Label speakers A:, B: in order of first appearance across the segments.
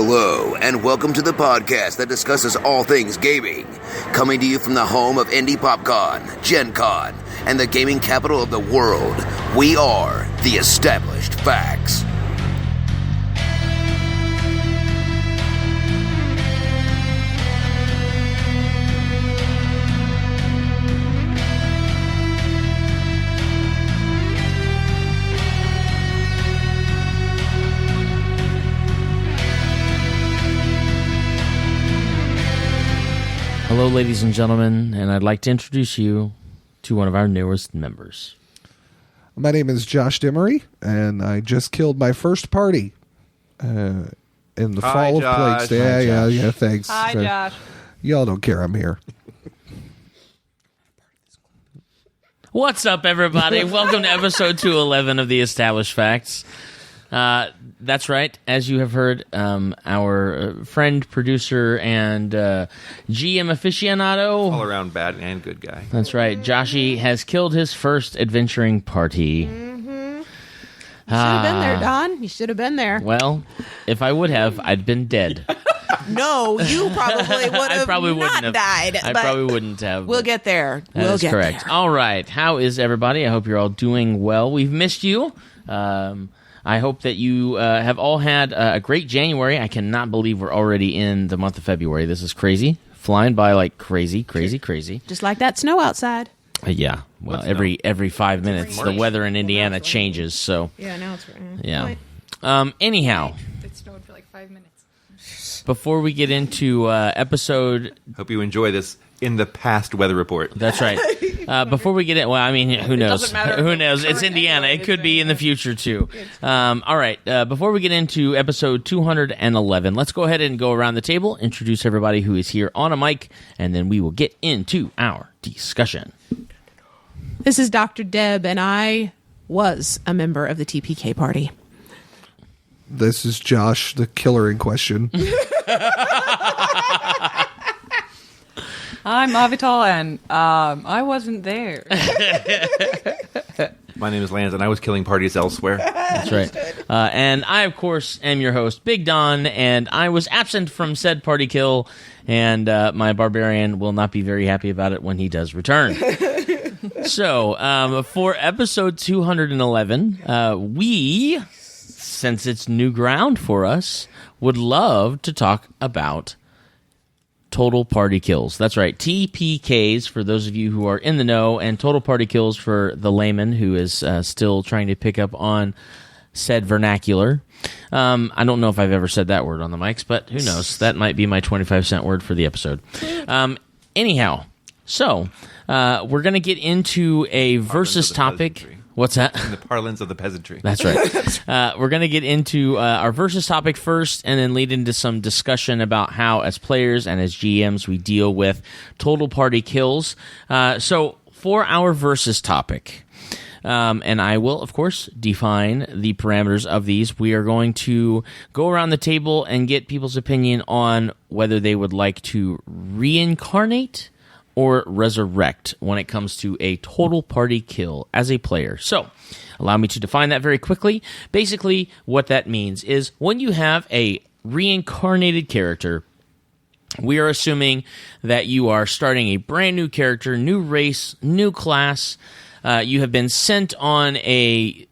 A: Hello, and welcome to the podcast that discusses all things gaming. Coming to you from the home of Indie PopCon, Gen Con, and the gaming capital of the world, we are The Established Facts.
B: Hello, ladies and gentlemen, and I'd like to introduce you to one of our newest members.
C: My name is Josh Dimery, and I just killed my first party in the fall of Plagues. Yeah, thanks.
D: Hi, Josh.
C: Y'all don't care I'm here.
B: What's up, everybody? Welcome to episode 211 of The Established Facts. That's right. As you have heard, our friend, producer, and GM aficionado.
E: All around bad and good guy.
B: That's right. Joshy has killed his first adventuring party.
D: Mm-hmm. You should have been there, Don. You should have been there.
B: Well, if I would have, I'd been dead.
D: No, you probably would have
B: wouldn't have
D: died.
B: I
D: but
B: probably wouldn't have.
D: We'll get there.
B: That is correct.
D: There.
B: All right. How is everybody? I hope you're all doing well. We've missed you. I hope that you have all had a great January. I cannot believe we're already in the month of February. This is crazy. Flying by like crazy.
D: Just like that snow outside.
B: Yeah. Well, every 5 minutes, the weather in Indiana changes. So
D: yeah, now it's
B: yeah. Anyhow,
F: It snowed for like 5 minutes.
B: before we get into episode,
E: Hope you enjoy this in the past weather report.
B: that's right. Before we get in, well, I mean, who knows?
D: doesn't matter
B: Who
D: if
B: knows?
D: it's
B: It's
D: current
B: Indiana.
D: anyway,
B: It could be in the future too. All right. Before we get into episode 211, let's go ahead and go around the table, introduce everybody who is here on a mic, and then we will get into our discussion.
D: This is Dr. Deb, and I was a member of the TPK party.
C: This is Josh, the killer in question.
F: I'm Avital, and I wasn't there.
E: My name is Lance, and I was killing parties elsewhere.
B: That's right. And I, of course, am your host, Big Don, and I was absent from said party kill, and my barbarian will not be very happy about it when he does return. So, for episode 211, we, since it's new ground for us, would love to talk about total party kills. That's right. TPKs, for those of you who are in the know, and total party kills for the layman who is still trying to pick up on said vernacular. I don't know if I've ever said that word on the mics, but who knows? That might be my 25-cent word for the episode. Anyhow, so we're going to get into a versus topic.
E: Peasantry.
B: What's that?
E: In the parlance of the peasantry.
B: That's right. We're going to get into our versus topic first and then lead into some discussion about how, as players and as GMs, we deal with total party kills. So, for our versus topic, and I will, of course, define the parameters of these, we are going to go around the table and get people's opinion on whether they would like to reincarnate or resurrect when it comes to a total party kill as a player. So, allow me to define that very quickly. Basically, what that means is when you have a reincarnated character, we are assuming that you are starting a brand new character, new race, new class. You have been sent on a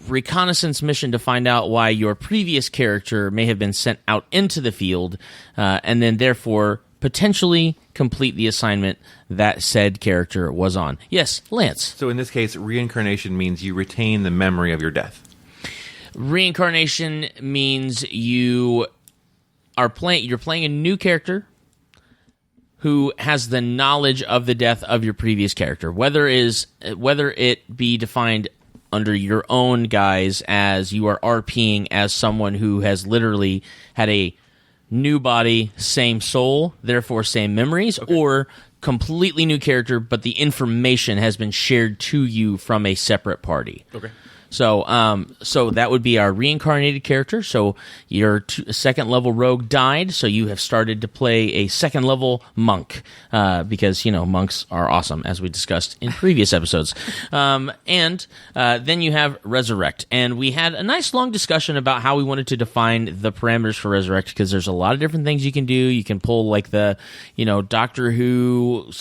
B: reconnaissance mission to find out why your previous character may have been sent out into the field, and then therefore potentially complete the assignment that said character was on. Yes, Lance.
E: So in this case, reincarnation means you retain the memory of your death.
B: Reincarnation means you're playing a new character who has the knowledge of the death of your previous character, whether it be defined under your own guise as you are RPing as someone who has literally had a new body, same soul, therefore same memories, or completely new character, but the information has been shared to you from a separate party.
E: Okay.
B: So that would be our reincarnated character. So your second level rogue died, so you have started to play a second level monk, because monks are awesome, as we discussed in previous episodes. And then you have resurrect, and we had a nice long discussion about how we wanted to define the parameters for resurrect, because there's a lot of different things you can do. You can pull like the Doctor Who /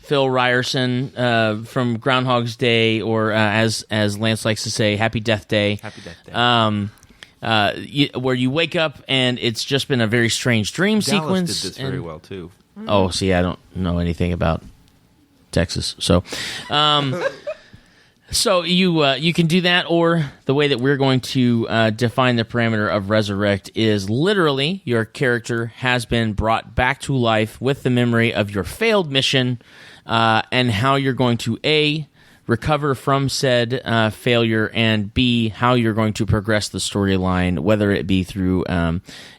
B: Phil Ryerson from Groundhog's Day, or as Lance likes to say, Happy Death Day.
E: Happy Death Day.
B: Where you wake up and it's just been a very strange dream
E: Dallas
B: sequence.
E: did this very well too.
B: Oh, see, I don't know anything about Texas, so. So you can do that, or the way that we're going to define the parameter of resurrect is literally your character has been brought back to life with the memory of your failed mission, and how you're going to A, recover from said failure, and B, how you're going to progress the storyline, whether it be through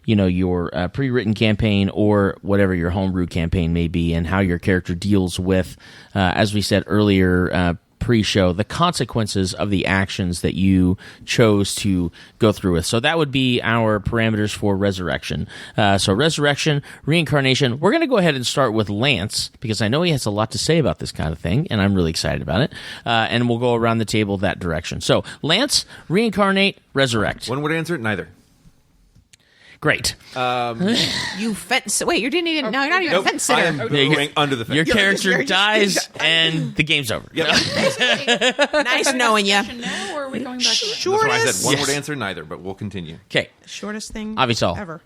B: your pre-written campaign or whatever your homebrew campaign may be, and how your character deals with, as we said earlier, pre-show, the consequences of the actions that you chose to go through with. So that would be our parameters for resurrection. So resurrection, reincarnation. We're going to go ahead and start with Lance, because I know he has a lot to say about this kind of thing, and I'm really excited about it. And we'll go around the table that direction. So Lance, reincarnate, resurrect.
E: One word answer: neither.
B: Great.
D: You fence. Wait, you didn't even. No, you're not even a fence
E: I
D: sitter.
E: am going under the fence.
B: Your character
D: you're just-
B: dies, and the game's over.
E: Yep.
D: Nice knowing you.
F: Now, or are we going back to
E: That's what I said.
D: Shortest,
E: One word answer: neither. But we'll continue.
B: Okay.
D: shortest thing
B: Avisal.
D: ever.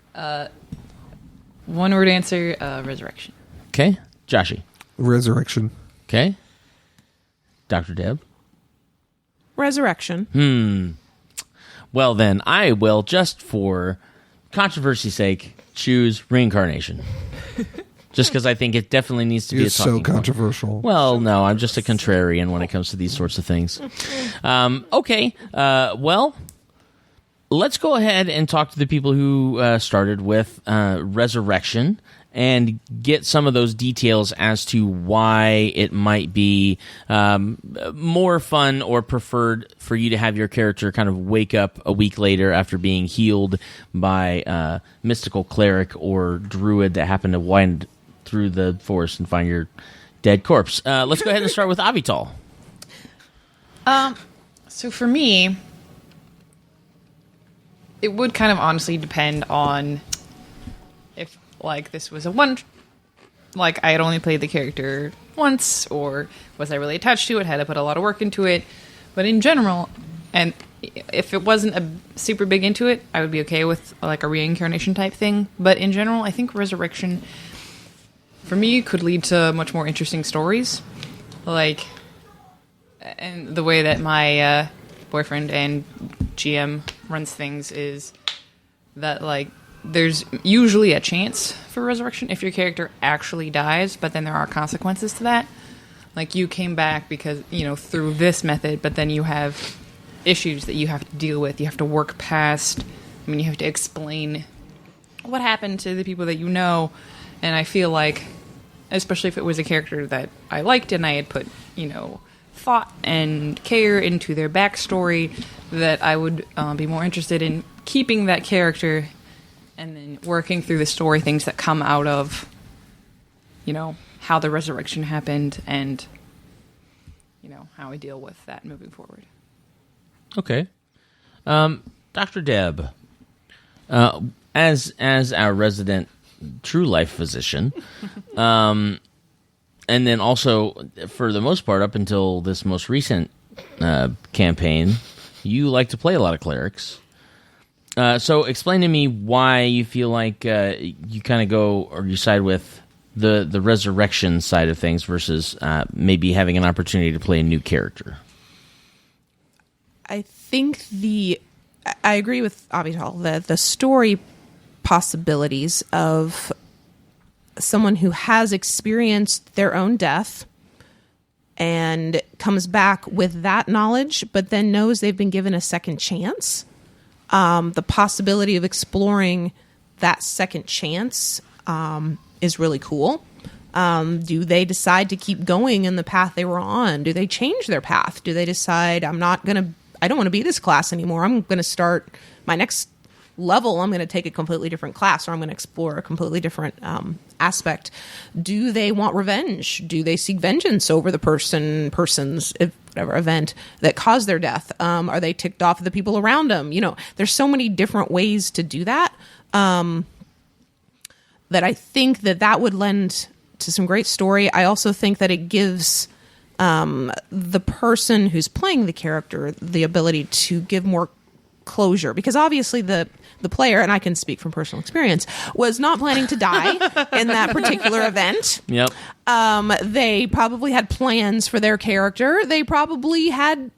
F: one word answer, resurrection.
B: Okay. Joshy.
C: Resurrection.
B: Okay. Dr. Deb.
D: Resurrection.
B: Well, then, I will, just for controversy's sake, choose reincarnation. Just because I think it definitely needs to be
C: You're
B: a talking
C: so
B: point.
C: controversial.
B: Well, no, I'm just a contrarian when it comes to these sorts of things. Okay, well, let's go ahead and talk to the people who started with resurrection and get some of those details as to why it might be more fun or preferred for you to have your character kind of wake up a week later after being healed by a mystical cleric or druid that happened to wind through the forest and find your dead corpse. Let's go ahead and start with Avital.
F: So for me, it would kind of honestly depend on if, like, this was I had only played the character once, or was I really attached to it, had I put a lot of work into it. But in general, and if it wasn't a super big into it, I would be okay with, like, a reincarnation type thing. But in general, I think resurrection, for me, could lead to much more interesting stories. Like, and the way that my boyfriend and GM runs things is that, like, there's usually a chance for resurrection if your character actually dies, but then there are consequences to that. Like, you came back because, through this method, but then you have issues that you have to deal with. You have to work past. You have to explain what happened to the people that you know. And I feel like, especially if it was a character that I liked and I had put, thought and care into their backstory, that I would be more interested in keeping that character and then working through the story, things that come out of, how the resurrection happened and, how I deal with that moving forward.
B: Okay. Dr. Deb, as our resident true life physician, and then also, for the most part, up until this most recent campaign, you like to play a lot of clerics. So explain to me why you feel like you kind of go, or you side with the resurrection side of things versus maybe having an opportunity to play a new character.
D: I think I agree with Avital. The story possibilities of someone who has experienced their own death and comes back with that knowledge, but then knows they've been given a second chance. The possibility of exploring that second chance is really cool. Do they decide to keep going in the path they were on? Do they change their path? Do they decide, I don't want to be this class anymore. I'm going to start my next level. I'm going to take a completely different class, or I'm going to explore a completely different aspect. Do they want revenge? Do they seek vengeance over the person's whatever event that caused their death? Are they ticked off at the people around them? There's so many different ways to do that. That I think that would lend to some great story. I also think that it gives the person who's playing the character the ability to give more closure, because obviously the player, and I can speak from personal experience, was not planning to die in that particular event.
B: Yep.
D: They probably had plans for their character. They probably had,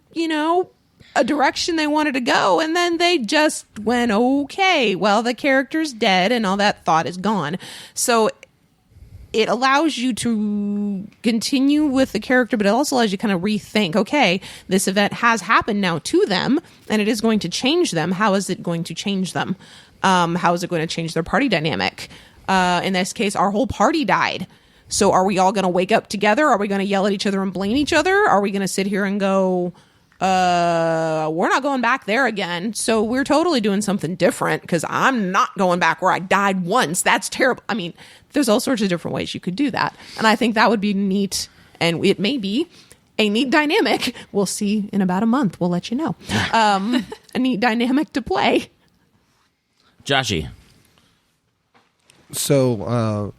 D: a direction they wanted to go, and then they just went, okay, well, the character's dead and all that thought is gone. So it allows you to continue with the character, but it also allows you to kind of rethink, okay, this event has happened now to them, and it is going to change them. How is it going to change them? How is it going to change their party dynamic? In this case, our whole party died. So are we all going to wake up together? Are we going to yell at each other and blame each other? Are we going to sit here and go, we're not going back there again, so we're totally doing something different, because I'm not going back where I died once. That's terrible. I mean, there's all sorts of different ways you could do that, and I think that would be neat, and it may be a neat dynamic. We'll see in about a month. We'll let you know. A neat dynamic to play.
B: Joshy.
C: So,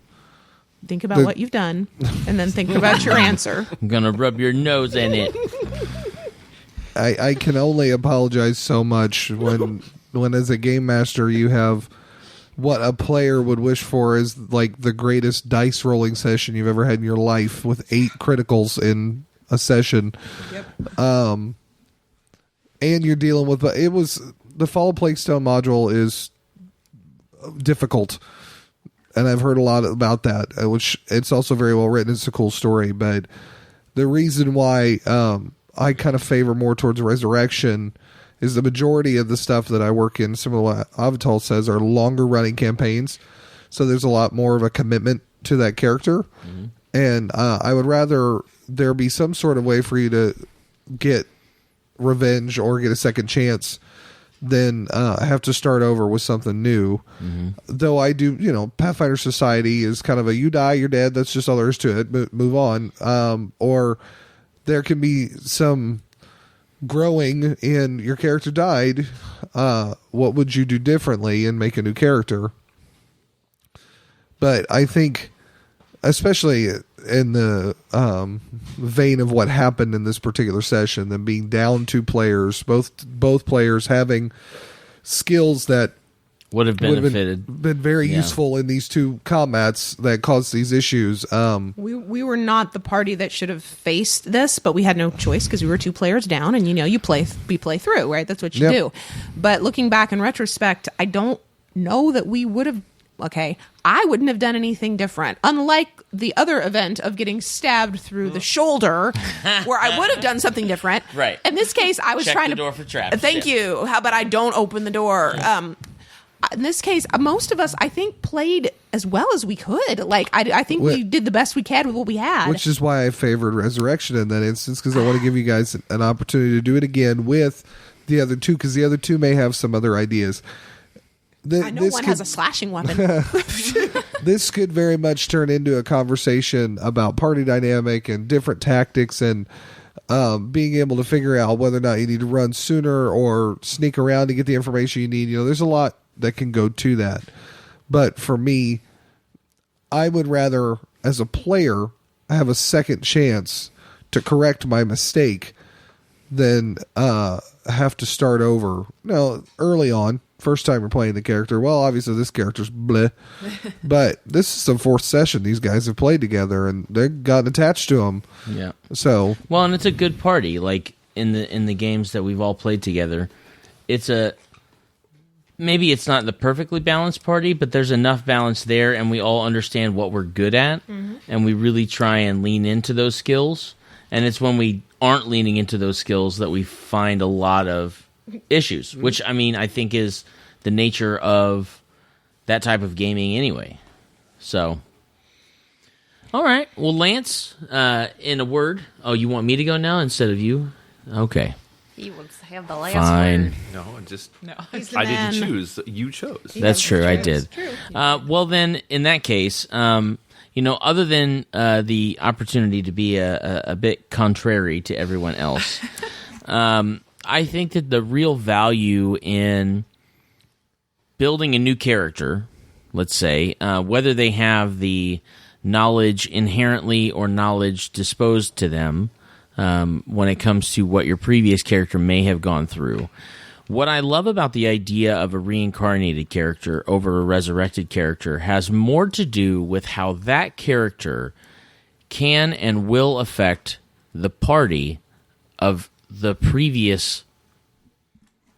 D: think about what you've done, and then think about your answer.
B: I'm going to rub your nose in it.
C: I can only apologize so much when as a game master you have what a player would wish for is like the greatest dice rolling session you've ever had in your life with 8 criticals in a session.
D: Yep.
C: And you're dealing with the Fall of Plaguestone module is difficult, and I've heard a lot about that, which it's also very well written. It's a cool story, but the reason why I kind of favor more towards Resurrection is the majority of the stuff that I work in, similar to what Avital says, are longer running campaigns. So there's a lot more of a commitment to that character. Mm-hmm. And I would rather there be some sort of way for you to get revenge or get a second chance than have to start over with something new. Mm-hmm. Though I do, Pathfinder Society is kind of a you die, you're dead. That's just all there is to it. Move on. Or there can be some growing in your character died. What would you do differently and make a new character? But I think, especially in the vein of what happened in this particular session, them being down 2 players, both players having skills that
B: would have benefited,
C: been very useful in these 2 combats that caused these issues.
D: We were not the party that should have faced this, but we had no choice because we were 2 players down, and you play through, right? That's what you do. But looking back in retrospect, I don't know that we would have. Okay, I wouldn't have done anything different. Unlike the other event of getting stabbed through the shoulder, where I would have done something different.
B: Right.
D: In this case, I was
B: Check
D: trying
B: the
D: to
B: door for traps.
D: Thank you. How about I don't open the door? In this case, most of us, I think, played as well as we could. Like, I think we did the best we can with what we had.
C: Which is why I favored Resurrection in that instance, because I want to give you guys an opportunity to do it again with the other 2, because the other 2 may have some other ideas.
D: I know one has a slashing weapon.
C: This could very much turn into a conversation about party dynamic and different tactics and being able to figure out whether or not you need to run sooner or sneak around to get the information you need. There's a lot that can go to that. But for me, I would rather, as a player, have a second chance to correct my mistake than have to start over. Early on, first time you're playing the character, well, obviously this character's bleh. But this is the 4th session these guys have played together, and they've gotten attached to them.
B: Yeah.
C: So
B: well, and it's a good party. Like in the games that we've all played together, maybe it's not the perfectly balanced party, but there's enough balance there, and we all understand what we're good at, and we really try and lean into those skills. And it's when we aren't leaning into those skills that we find a lot of issues, which I think is the nature of that type of gaming anyway. So All right. Well, Lance, in a word. Oh, you want me to go now instead of you? Okay.
F: He wants to have the last
B: Fine.
F: word.
E: No, just
F: No.
E: I didn't choose. You chose.
B: That's true. I did. Well, then, in that case, other than the opportunity to be a bit contrary to everyone else, I think that the real value in building a new character, let's say, whether they have the knowledge inherently or knowledge disposed to them, when it comes to what your previous character may have gone through. What I love about the idea of a reincarnated character over a resurrected character has more to do with how that character can and will affect the party of the previous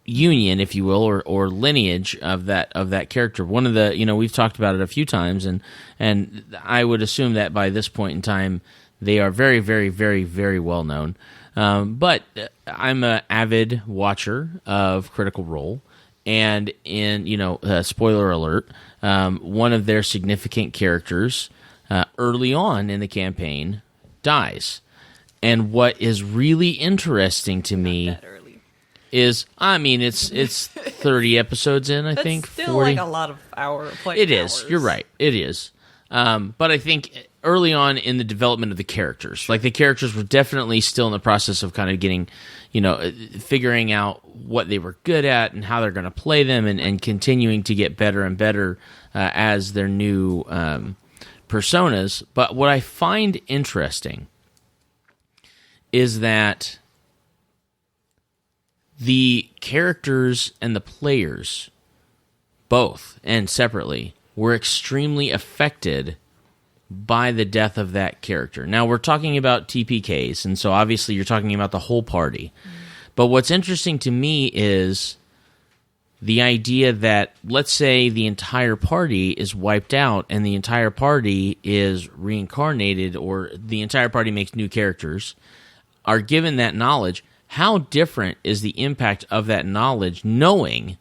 B: union, if you will, or lineage of that character. One of the, we've talked about it a few times, and I would assume that by this point in time, they are very, very, very, very well known. But I'm an avid watcher of Critical Role, and spoiler alert, one of their significant characters early on in the campaign dies. And what is really interesting to me is, it's 30 episodes in, I think.
F: Still
B: 40.
F: like a lot of playing
B: It is.
F: hours.
B: You're right. It is. But I think early on in the development of the characters, like the characters were definitely still in the process of kind of getting, figuring out what they were good at and how they're going to play them, and continuing to get better and better as their new personas. But what I find interesting is that the characters and the players, both and separately, were extremely affected by the death of that character. Now, we're talking about TPKs, and so obviously you're talking about the whole party. But what's interesting to me is the idea that, let's say the entire party is wiped out and the entire party is reincarnated, or the entire party makes new characters, are given that knowledge. How different is the impact of that knowledge, knowing,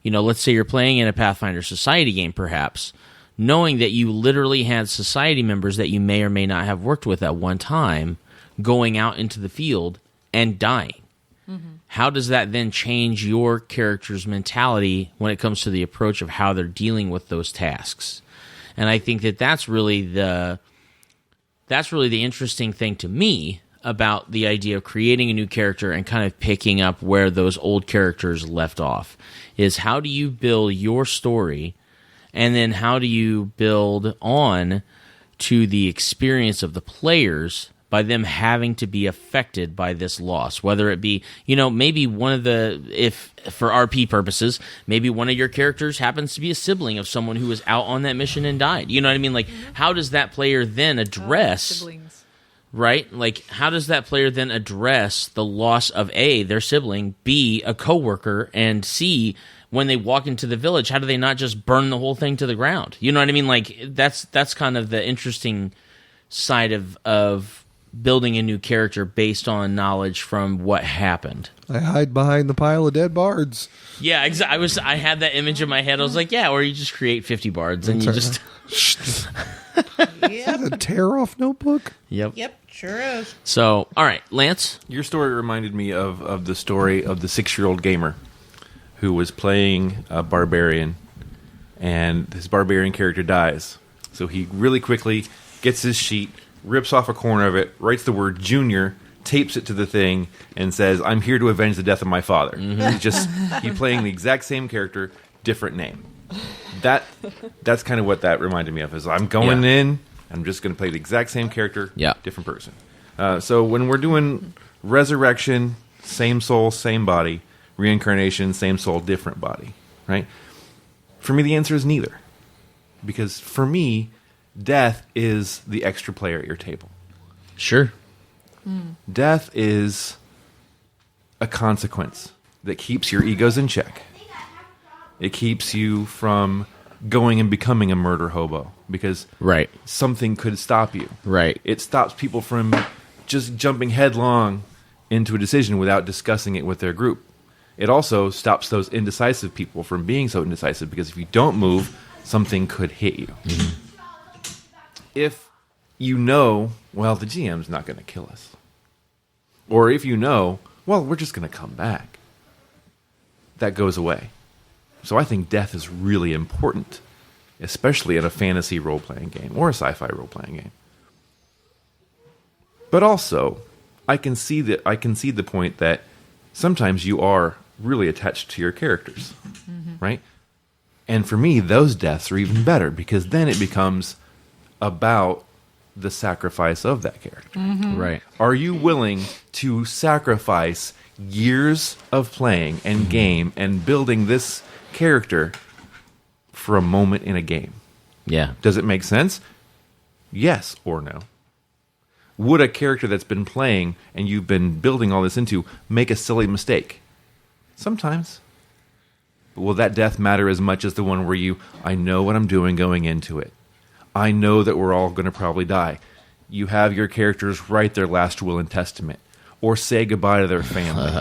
B: let's say you're playing in a Pathfinder Society game, perhaps, knowing that you literally had Society members that you may or may not have worked with at one time going out into the field and dying. Mm-hmm. How does that then change your character's mentality when it comes to the approach of how they're dealing with those tasks? And I think that that's really the interesting thing to me about the idea of creating a new character and kind of picking up where those old characters left off, is how do you build your story, and then how do you build on to the experience of the players by them having to be affected by this loss, whether it be, maybe one of the, if for RP purposes, maybe one of your characters happens to be a sibling of someone who was out on that mission and died. You know what I mean? Like, how does that player then address...
F: Siblings.
B: Right? Like, how does that player then address the loss of A, their sibling, B, a coworker, and C, when they walk into the village, how do they not just burn the whole thing to the ground? You know what I mean? Like, that's kind of the interesting side of building a new character based on knowledge from what happened.
C: I hide behind the pile of dead bards.
B: Yeah, exactly. I had that image in my head. I was like, yeah, or you just create 50 bards and you just...
C: Is that a tear-off notebook?
B: Yep.
D: Sure is.
B: So, all right, Lance?
E: Your story reminded me of the story of the 6-year-old gamer who was playing a barbarian, and his barbarian character dies. So he really quickly gets his sheet, rips off a corner of it, writes the word Junior, tapes it to the thing, and says, "I'm here to avenge the death of my father." Mm-hmm. He's playing the exact same character, different name. That's kind of what that reminded me of. Is I'm going in, I'm just going to play the exact same character, different person. So when we're doing resurrection, same soul, same body, reincarnation, same soul, different body, right? For me, the answer is neither. Because for me, death is the extra player at your table.
B: Sure.
E: Death is a consequence that keeps your egos in check. It keeps you from going and becoming a murder hobo because something could stop you.
B: Right.
E: It stops people from just jumping headlong into a decision without discussing it with their group. It also stops those indecisive people from being so indecisive because if you don't move, something could hit you. Mm-hmm. If you know, well, the GM's not going to kill us. Or if you know, well, we're just going to come back. That goes away. So I think death is really important, especially in a fantasy role-playing game or a sci-fi role-playing game. But also, I can see the point that sometimes you are really attached to your characters, right? And for me, those deaths are even better because then it becomes about the sacrifice of that character.
B: Right.
E: Are you willing to sacrifice years of playing and game and building this character for a moment in a game?
B: Yeah.
E: Does it make sense? Yes or no? Would a character that's been playing and you've been building all this into make a silly mistake? Sometimes. But will that death matter as much as the one where I know what I'm doing going into it. I know that we're all going to probably die. You have your characters write their last will and testament, or say goodbye to their family,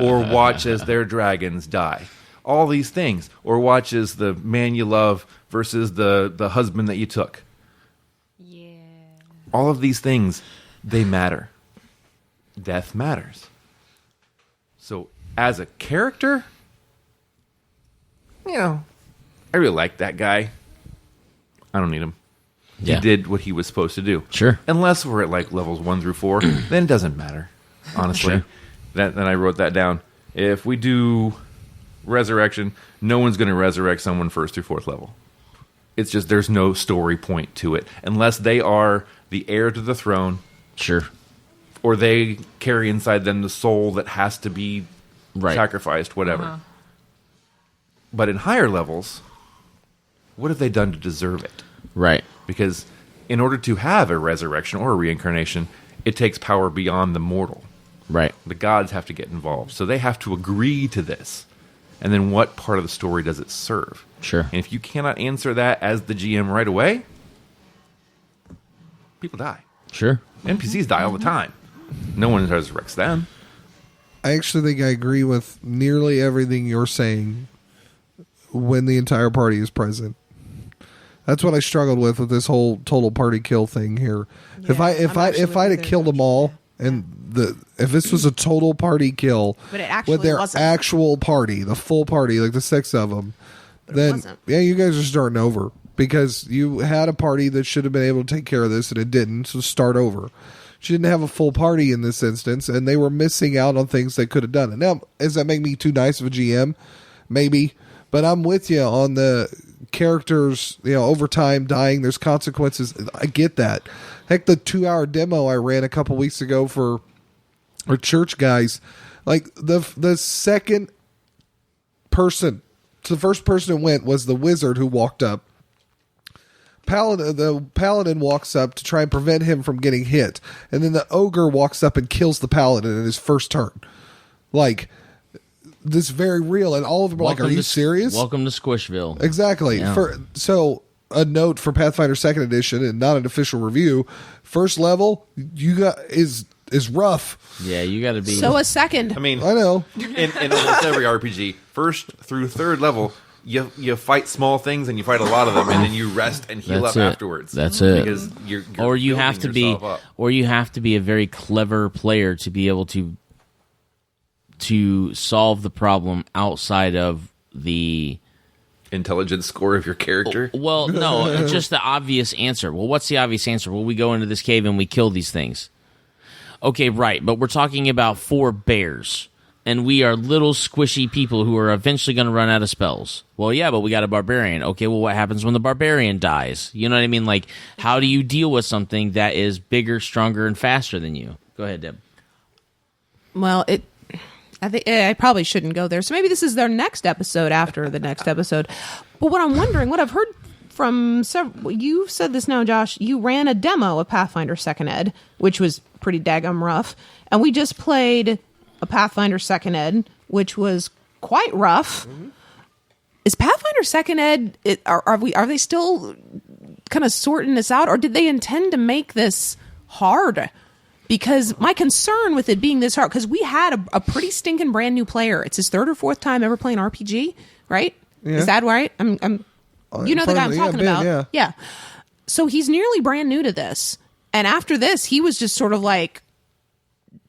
E: or watch as their dragons die. All these things. Or watch as the man you love versus the husband that you took.
F: Yeah.
E: All of these things, they matter. Death matters. So, as a character, I really like that guy. I don't need him.
B: Yeah.
E: He did what he was supposed to do.
B: Sure.
E: Unless we're at like levels 1 through 4, then it doesn't matter. Honestly.
B: Sure.
E: Then I wrote that down. If we do resurrection, no one's going to resurrect someone 1st through 4th level. It's just there's no story point to it. Unless they are the heir to the throne.
B: Sure.
E: Or they carry inside them the soul that has to be sacrificed, whatever. But in higher levels, what have they done to deserve it?
B: Right.
E: Because in order to have a resurrection or a reincarnation, it takes power beyond the mortal.
B: Right.
E: The gods have to get involved. So they have to agree to this. And then what part of the story does it serve?
B: Sure.
E: And if you cannot answer that as the GM right away, people die.
B: Sure.
E: NPCs die all the time. No one resurrects them.
C: I actually think I agree with nearly everything you're saying when the entire party is present. That's what I struggled with this whole total party kill thing here.
D: Yeah,
C: if I'd have killed them all, and if this was a total party kill,
D: But it actually
C: with their
D: wasn't.
C: actual party, the full party, like the 6 of them, then
D: wasn't.
C: yeah, you guys are starting over because you had a party that should have been able to take care of this and it didn't. So start over. She didn't have a full party in this instance, and they were missing out on things they could have done. And now, does that make me too nice of a GM? Maybe, but I'm with you on the characters, over time dying, there's consequences. I get that. Heck, the 2-hour demo I ran a couple weeks ago for our church guys, like the second person, so the first person who went was the wizard who walked up. The paladin walks up to try and prevent him from getting hit, and then the ogre walks up and kills the paladin in his first turn. Like, this is very real, and all of them are like, "Are you serious?"
B: Welcome to Squishville.
C: Exactly.
B: Yeah.
C: So a note for Pathfinder 2nd Edition, and not an official review. First level, you got is rough.
B: Yeah, you got to be.
D: So a second.
E: I mean,
C: I know.
E: in almost every RPG, 1st through 3rd level, you fight small things and you fight a lot of them, and then you rest and heal
B: That's
E: up
B: it.
E: afterwards.
B: That's it.
E: Because you're
B: or you
E: building
B: have to be,
E: yourself up.
B: or you have to be a very clever player to be able to solve the problem outside of the.
E: Intelligence score of your character.
B: Well, no, it's just the obvious answer. Well, what's the obvious answer? Well, we go into this cave and we kill these things. Okay, right, but we're talking about 4 bears, and we are little squishy people who are eventually going to run out of spells. Well, yeah, but we got a barbarian. Okay, well, what happens when the barbarian dies? You know what I mean? Like, how do you deal with something that is bigger, stronger, and faster than you? Go ahead, Deb.
D: Well, I think I probably shouldn't go there. So maybe this is their next episode after the next episode. But what I'm wondering, what I've heard from several, you said this now, Josh, you ran a demo of Pathfinder 2nd Ed, which was pretty daggum rough. And we just played a Pathfinder 2nd Ed, which was quite rough. Mm-hmm. Is Pathfinder 2nd Ed, are they still kind of sorting this out, or did they intend to make this hard? Because my concern with it being this hard, because we had a pretty stinking brand new player. It's his 3rd or 4th time ever playing RPG, right?
C: Yeah.
D: Is that right? I'm you know the guy I'm talking about.
C: Yeah.
D: So he's nearly brand new to this. And after this, he was just sort of like,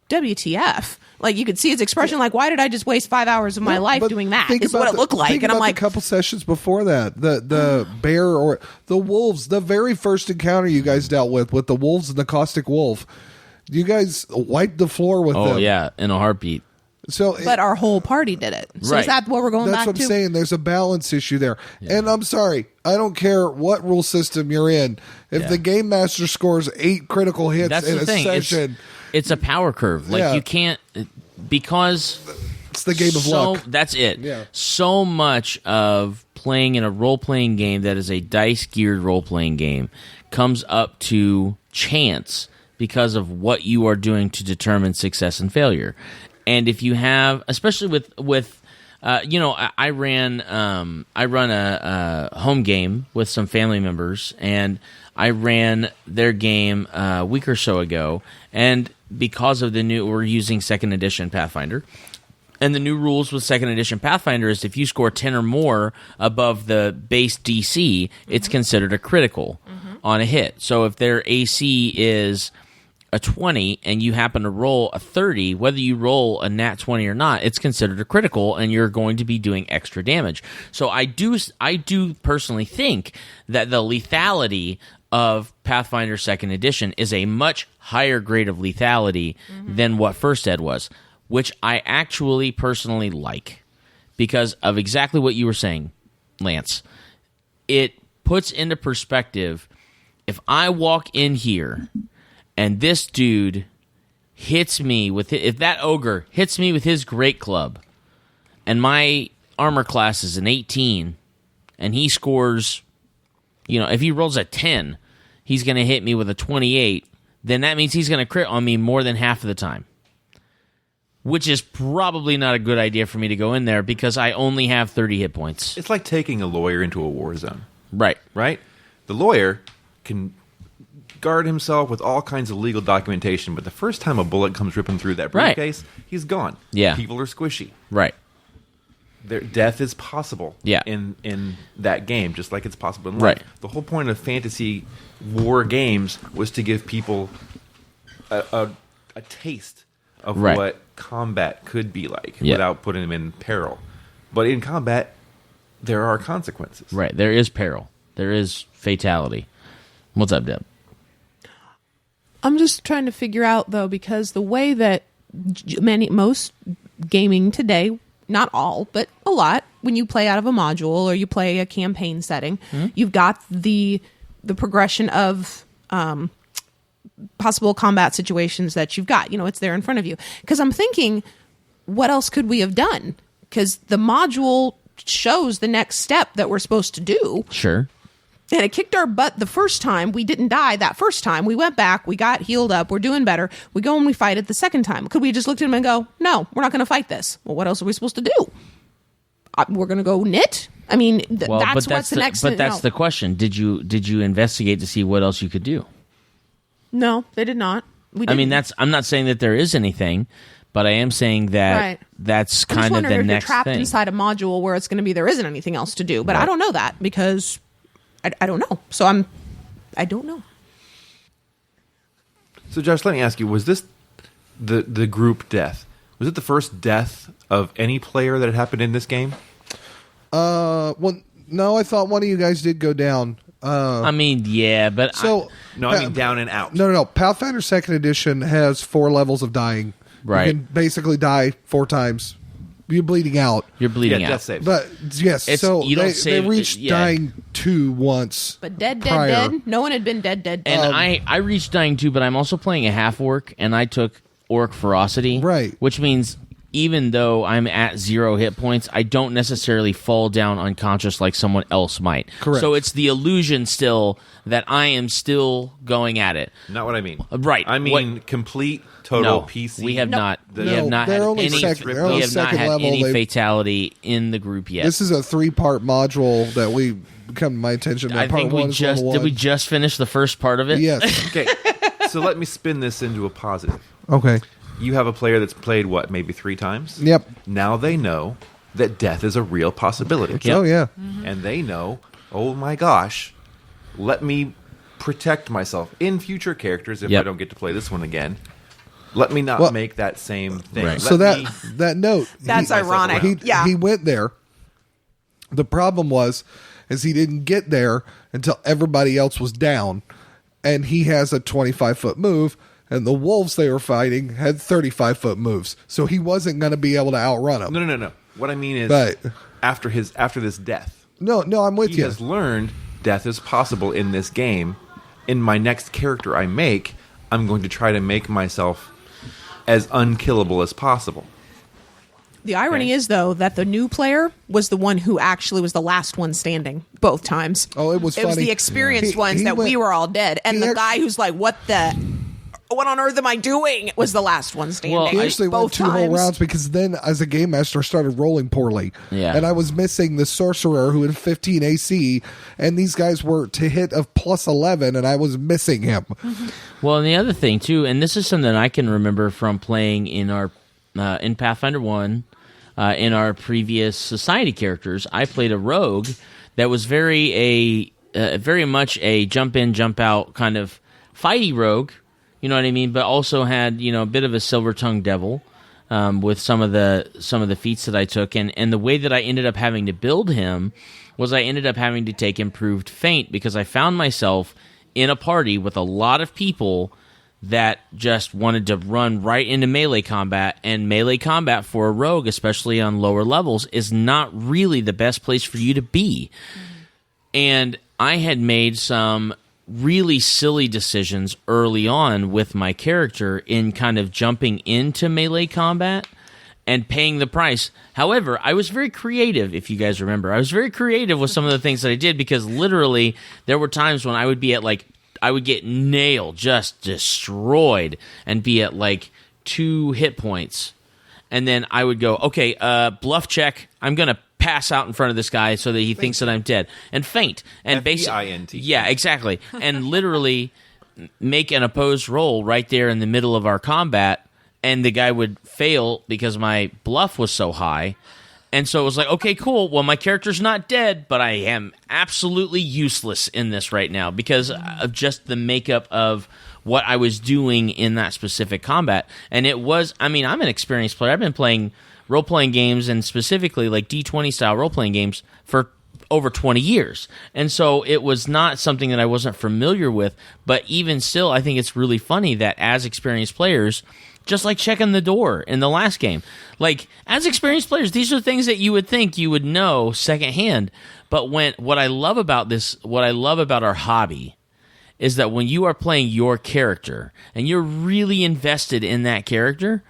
D: WTF. Like, you could see his expression, like, why did I just waste 5 hours of my life
C: But
D: doing that?
C: think
D: Is what
C: about
D: it looked like.
C: Think
D: And I'm
C: about
D: like,
C: the couple sessions before that, the bear or the wolves, the very first encounter you guys dealt with the wolves and the caustic wolf. You guys wiped the floor with them.
B: Oh yeah, in a heartbeat.
C: So
D: but our whole party did it. So
B: Right.
D: is that what we're going
C: that's
D: back
C: what
D: to?
C: I'm saying. There's a balance issue there. And I'm sorry, I don't care what rule system you're in. If
B: Yeah.
C: the game master scores 8 critical hits
B: That's
C: in
B: the
C: a
B: thing.
C: session,
B: It's a power curve. Like
C: Yeah.
B: you can't because
C: it's the game of luck.
B: That's it.
C: Yeah.
B: So much of playing in a role playing game that is a dice geared role playing game comes up to chance because of what you are doing to determine success and failure. And if you have, especially with I run a home game with some family members, and I ran their game a week or so ago, and because of we're using 2nd edition Pathfinder, and the new rules with 2nd edition Pathfinder is if you score 10 or more above the base DC, it's considered a critical on a hit. So if their AC is a 20 and you happen to roll a 30, whether you roll a nat 20 or not, it's considered a critical and you're going to be doing extra damage. So I do personally think that the lethality of Pathfinder 2nd edition is a much higher grade of lethality than what First Ed was, which I actually personally like because of exactly what you were saying, Lance. It puts into perspective, if I walk in here and this dude hits me if that ogre hits me with his great club, and my armor class is an 18, and he scores, if he rolls a 10, he's going to hit me with a 28, then that means he's going to crit on me more than half of the time. Which is probably not a good idea for me to go in there because I only have 30 hit points.
E: It's like taking a lawyer into a war zone.
B: Right.
E: Right? The lawyer can guard himself with all kinds of legal documentation, but the first time a bullet comes ripping through that
B: Right.
E: briefcase, he's gone.
B: Yeah.
E: People are squishy.
B: Right.
E: Death is possible
B: Yeah.
E: in that game, just like it's possible in life.
B: Right.
E: The whole point of fantasy war games was to give people a taste of
B: Right.
E: what combat could be like
B: Yeah.
E: without putting them in peril. But in combat, there are consequences.
B: Right. There is peril. There is fatality. What's up, Deb?
D: I'm just trying to figure out, though, because the way that most gaming today, not all, but a lot, when you play out of a module or you play a campaign setting, you've got the progression of possible combat situations that you've got. It's there in front of you. Because I'm thinking, what else could we have done? Because the module shows the next step that we're supposed to do.
B: Sure.
D: And it kicked our butt the first time. We didn't die that first time. We went back. We got healed up. We're doing better. We go and we fight it the second time. Could we just look at him and go, no, we're not going to fight this? Well, what else are we supposed to do? We're going to go knit? I mean, that's what's the next
B: But
D: thing.
B: that's the question. Did you investigate to see what else you could do?
D: No, they did not. We didn't.
B: I mean, I'm not saying that there is anything, but I am saying that
D: Right.
B: that's
D: I'm just
B: kind of
D: wondering
B: the
D: if you're
B: next
D: trapped
B: thing.
D: inside a module where it's going to be there isn't anything else to do. But I
B: Right.
D: don't know that because I don't know. So I don't know.
E: So, Josh, let me ask you: was this the group death? Was it the first death of any player that had happened in this game?
C: Well, no, I thought one of you guys did go down.
B: I mean, yeah, but
C: So
E: No, I mean down and out.
C: No. Pathfinder 2nd Edition has 4 levels of dying.
B: Right.
C: You can basically die 4 times. You're bleeding out.
B: you're bleeding
E: Yeah,
B: out.
E: death saves.
C: But yes,
B: It's-
C: so
B: you don't
C: they
B: save-
C: reached
B: yeah.
C: dying 2 once.
D: But dead.
C: prior.
D: No one had been dead.
B: And I reached dying too, but I'm also playing a half orc, and I took orc ferocity,
C: Right.
B: Which means even though I'm at 0 hit points, I don't necessarily fall down unconscious like someone else might.
C: Correct.
B: So it's the illusion still that I am still going at it.
E: Not what I mean.
B: Right.
E: I mean complete, total
B: No,
E: PC.
B: we have not. We
E: No,
B: have not
C: they're
B: had
C: only
B: any.
C: second- they're
B: we
C: only
B: have not
C: second
B: had
C: level.
B: any
C: They've-
B: fatality in the group yet.
C: This is a 3-part module that we come to my attention.
B: I
C: part
B: think
C: one
B: we
C: is
B: just
C: level
B: did. We
C: 1.
B: just finish the first part of it.
C: Yes.
E: Okay, so let me spin this into a positive.
C: Okay.
E: You have a player that's played what, maybe 3 times?
C: Yep.
E: Now they know that death is a real possibility.
B: Yep.
C: Oh yeah.
E: And they know, oh my gosh, let me protect myself in future characters if
B: Yep.
E: I don't get to play this one again. Let me not
C: Well-
E: make that same thing.
B: Right.
E: Let
C: So
E: me
C: that note,
D: That's
E: myself
D: ironic.
E: around.
C: he went there. The problem is he didn't get there until everybody else was down, and he has a 25-foot move, and the wolves they were fighting had 35-foot moves, so he wasn't going to be able to outrun them.
E: No. What I mean is,
C: Right.
E: after this death,
C: No, I'm with
E: he
C: you.
E: has learned death is possible in this game. In my next character I make, I'm going to try to make myself as unkillable as possible.
D: The irony
E: Okay.
D: is, though, that the new player was the one who actually was the last one standing both times.
C: Oh, it was
D: It was
C: funny.
D: the experienced
C: He-
D: ones
C: he
D: that
C: went-
D: we were all dead, and
C: he
D: the
C: act-
D: guy who's like, "What on earth am I doing?" was the last one standing.
B: Well,
C: He actually went
D: both
C: 2 whole
D: times.
C: rounds because then, as a game master, I started rolling poorly.
B: Yeah.
C: And I was missing the sorcerer who had 15 AC, and these guys were to hit of plus 11, and I was missing him.
B: Well, and the other thing too, and this is something I can remember from playing in our in Pathfinder 1, in our previous society characters, I played a rogue that was very much a jump in, jump out kind of fighty rogue. You know what I mean? But also had a bit of a silver tongued devil with some of the feats that I took, and the way that I ended up having to build him was I ended up having to take improved feint because I found myself in a party with a lot of people that just wanted to run right into melee combat, and melee combat for a rogue, especially on lower levels, is not really the best place for you to be. And I had made some really silly decisions early on with my character in kind of jumping into melee combat and paying the price. However, I was very creative, if you guys remember. I was very creative with some of the things that I did because literally there were times when I would be at I would get nailed, just destroyed, and be at 2 hit points. And then I would go, okay, bluff check. I'm going to pass out in front of this guy so that he thinks that I'm dead. And feint. And
E: F-E-I-N-T.
B: yeah, exactly. And literally make an opposed roll right there in the middle of our combat, and the guy would fail because my bluff was so high. And so it was like, okay, cool. Well, my character's not dead, but I am absolutely useless in this right now because of just the makeup of what I was doing in that specific combat. And it was, I'm an experienced player. I've been playing role-playing games and specifically D20 style role-playing games for over 20 years. And so it was not something that I wasn't familiar with. But even still, I think it's really funny that as experienced players, just like checking the door in the last game. As experienced players, these are things that you would think you would know secondhand. But what I love about our hobby is that when you are playing your character and you're really invested in that character,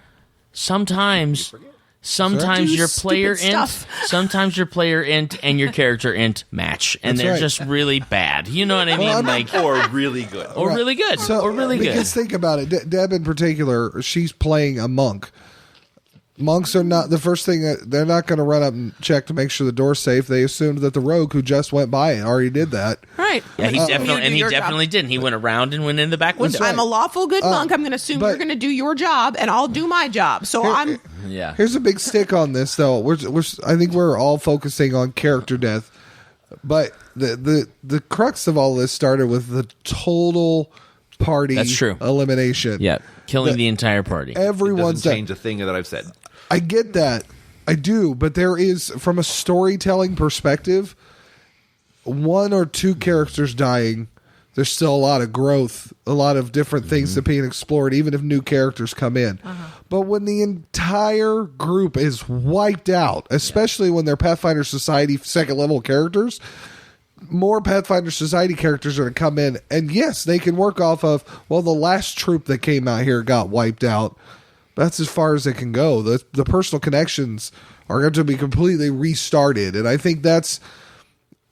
B: sometimes your player
D: Stupid
B: int,
D: stuff.
B: sometimes your player int and your character int match, and
C: That's
B: they're
C: right.
B: just really bad. You know what I mean?
C: Well, I'm-
E: Or really good.
B: or really good, or really good.
C: Because think about it. Deb in particular, she's playing a monk. Monks are not the first thing. They're not going to run up and check to make sure the door's safe. They assumed that the rogue who just went by already did that.
D: Right.
B: Yeah, he
D: You
B: definitely
D: do your job.
B: didn't. He went around and went in the back window.
C: right.
D: I'm a lawful good monk. I'm going to assume
C: but-
D: you're going to do your job, and I'll do my job. So I'm.
B: Yeah.
C: Here's a big stick on this, though. I think we're all focusing on character death, but the crux of all this started with the total party
B: That's true.
C: elimination.
B: Yeah, killing
C: The-
B: the entire party.
C: Everyone's
E: Doesn't
C: done.
E: change a thing that I've said.
C: I get that. I do, but there is, from a storytelling perspective, 1 or 2 characters dying, there's still a lot of growth, a lot of different things that being explored, even if new characters come in. But when the entire group is wiped out, especially when they're Pathfinder Society 2nd level characters, more Pathfinder Society characters are going to come in, and yes, they can work off of, well, the last troop that came out here got wiped out. That's as far as it can go. The personal connections are going to be completely restarted, and I think that's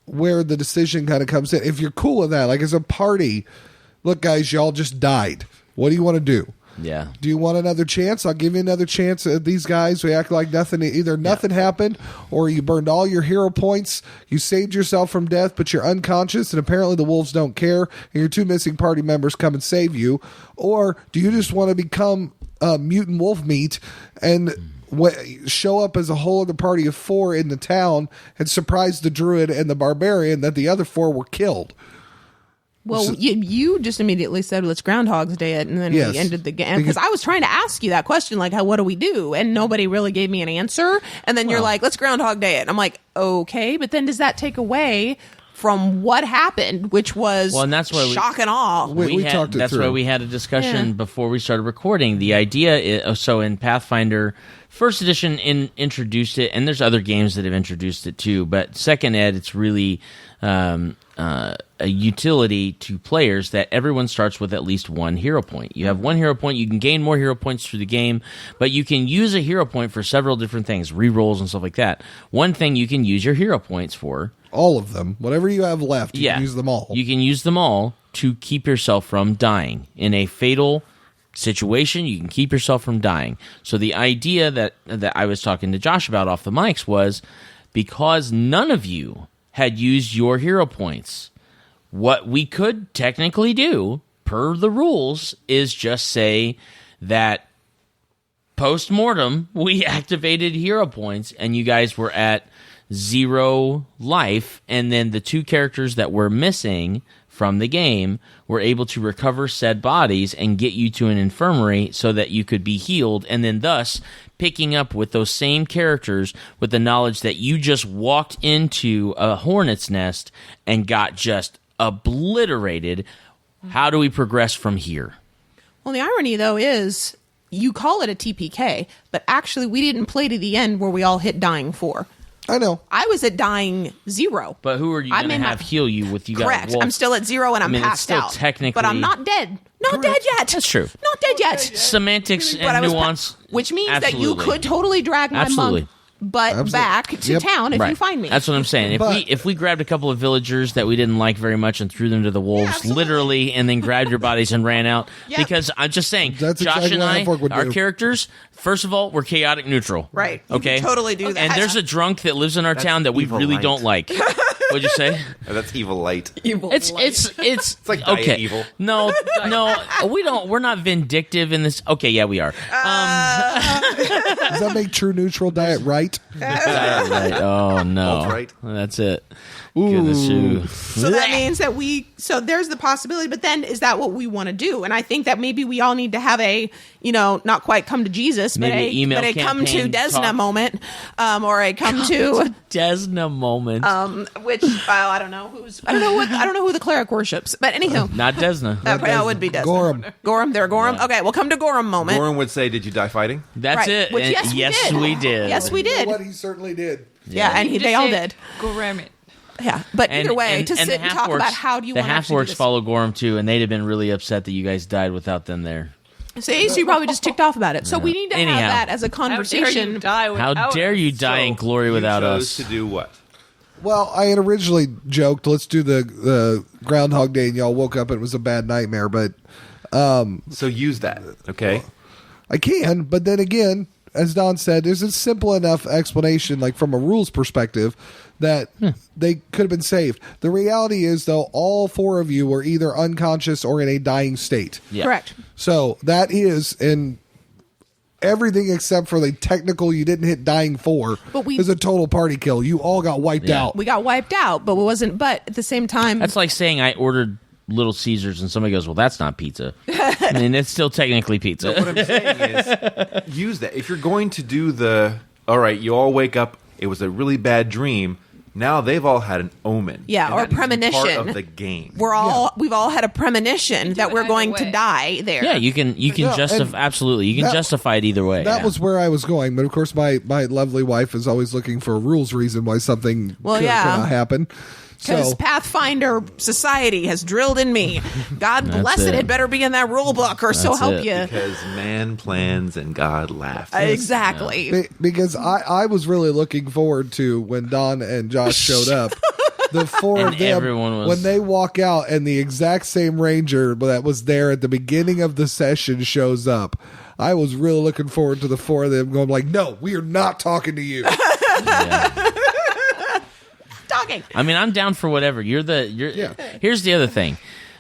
C: where the decision kind of comes in. If you're cool with that, like as a party, look, guys, y'all just died. What do you want to do?
B: Yeah.
C: Do you want another chance? I'll give you another chance. These guys, we act like nothing. Either nothing happened, or you burned all your hero points. You saved yourself from death, but you're unconscious, and apparently the wolves don't care. And your 2 missing party members come and save you. Or do you just want to become mutant wolf meat and show up as a whole other party of 4 in the town and surprise the druid and the barbarian that the other 4 were killed?
D: Well, you just immediately said, let's Groundhog's Day it, and then
C: Yes.
D: we ended the game. Because I was trying to ask you that question, like, what do we do? And nobody really gave me an answer. And then you're like, let's Groundhog Day it. And I'm like, okay, but then does that take away from what happened, which was
B: Well, and that's why
D: shock and awe?
C: We talked it
B: that's
C: through.
B: why we had a discussion
D: Yeah.
B: before we started recording. The idea is, so in Pathfinder First Edition introduced it, and there's other games that have introduced it too, but Second Ed, it's really a utility to players that everyone starts with at least one hero point. You have one hero point, you can gain more hero points through the game, but you can use a hero point for several different things, rerolls and stuff like that. One thing you can use your hero points for,
C: All of them. Whatever you have left, you can use them all.
B: You can use them all to keep yourself from dying. In a fatal situation, you can keep yourself from dying. So the idea that I was talking to Josh about off the mics was, because none of you had used your hero points, what we could technically do, per the rules, is just say that post-mortem, we activated hero points, and you guys were at 0 life, and then the 2 characters that were missing from the game were able to recover said bodies and get you to an infirmary so that you could be healed, and then thus picking up with those same characters with the knowledge that you just walked into a hornet's nest and got just obliterated. How do we progress from here?
D: Well, the irony, though, is you call it a TPK, but actually we didn't play to the end where we all hit dying 4.
C: I know.
D: I was at dying 0.
B: But who are you
D: I
B: going to
D: may
B: have
D: not-
B: heal you with? You
D: Correct.
B: Got,
D: I'm still at 0 and I'm
B: I mean, it's
D: passed
B: still
D: out.
B: technically-
D: But I'm not dead. Not dead yet.
B: That's true.
D: Not dead yet.
B: Semantics
D: But I
B: and
D: was
B: nuance,
D: which means that you
B: absolutely.
D: could totally drag my
B: Absolutely.
D: monk butt back to
C: Yep.
D: town if
B: Right.
D: you find me.
B: That's what I'm saying.
C: But-
B: If we grabbed a couple of villagers that we didn't like very much and threw them to the wolves,
D: absolutely.
B: literally, and then grabbed your bodies and ran out,
D: Yep.
B: because I'm just saying,
C: That's
B: Josh
C: exactly
B: and
C: what
B: I,
C: Halfwork would
B: our
C: do.
B: characters, first of all, we're chaotic neutral.
D: Right. You
B: Okay.
D: can totally do that.
B: And there's a drunk that lives in our town that we
E: evil
B: really
E: light.
B: don't like. What'd you say?
E: That's evil light.
B: It's
E: like Diet
B: okay.
E: Evil.
B: No, we're not vindictive in this. Okay, yeah, we are.
C: Does that make true neutral diet right?
B: Right. Oh no,
E: Alt-right.
B: That's it. Goodness you.
D: So that means that so there's the possibility, but then is that what we want to do? And I think that maybe we all need to have a, not quite come to Jesus, but
B: Maybe email
D: a come to
B: campaign
D: Desna
B: talk.
D: moment, or a come to,
B: Desna moment.
D: which, I don't know who the cleric worships, but anywho,
B: Not Desna.
D: it would be Desna.
C: Gorham.
D: Gorham, there, Gorham.
B: Yeah.
D: Okay, we'll come to Gorham moment.
E: Warren would say, "Did you die fighting?"
B: That's
D: Right.
B: it.
D: Which,
B: And
D: yes, we did. Yes, we
C: You know
D: did.
C: what? He certainly did.
D: Yeah, and they all did.
F: Go ram it.
D: Yeah, but
B: And-
D: either way,
B: and-
D: to
B: and
D: sit
B: the
D: and talk
B: half-orcs-
D: about how do you
B: the
D: want to actually do
B: half-orcs
D: this.
B: follow Gorham too, and they'd have been really upset that you guys died without them there.
D: See, so you probably just ticked off about it. So we need to
B: Anyhow.
D: have that as a
F: How dare
D: conversation.
F: you die
B: How
F: without
B: dare
F: us?
B: you die in glory without
E: you chose
B: us?
E: to do what?
C: Well, I had originally joked, let's do the Groundhog Day, and y'all woke up and it was a bad nightmare, but
E: So use that, okay?
C: I can. But then again, as Don said, there's a simple enough explanation, like from a rules perspective, that they could have been saved. The reality is, though, all 4 of you were either unconscious or in a dying state.
B: Yeah.
D: Correct.
C: So that is in everything except for the technical you didn't hit dying 4
D: But we-
C: is a total party kill. You all got wiped
B: Yeah.
C: out.
D: We got wiped out, but it wasn't. But at the same time,
B: That's like saying I ordered Little Caesars and somebody goes, "Well, that's not pizza." I mean, it's still technically pizza.
E: What I'm saying is, use that. If you're going to do all right, you all wake up, it was a really bad dream. Now they've all had an omen.
D: Yeah,
E: And
D: or
E: that needs to be
D: premonition.
E: Part of the game.
D: we've all had a premonition that we're
F: either
D: going to
F: way.
D: die there.
B: Yeah, you can
C: Yeah,
B: justify
C: and
B: absolutely. You can
C: that-
B: justify it either way.
C: That
B: Yeah.
C: was where I was going, but of course, my lovely wife is always looking for a rules reason why something
D: Well,
C: could
D: yeah.
C: happen.
D: Because
C: So
D: Pathfinder Society has drilled in me. God bless it.
B: it.
D: It better be in that rule book, or so
B: That's
D: help
B: it.
D: you.
E: Because man plans and God laughs.
D: Exactly.
C: because I was really looking forward to when Don and Josh showed up. The 4
B: And
C: of them,
B: everyone was-
C: when they walk out and the exact same ranger that was there at the beginning of the session shows up, I was really looking forward to the 4 of them going like, "No, we are not talking to you."
D: Talking.
B: I mean, I'm down for whatever. You're.
C: Yeah.
B: Here's the other thing.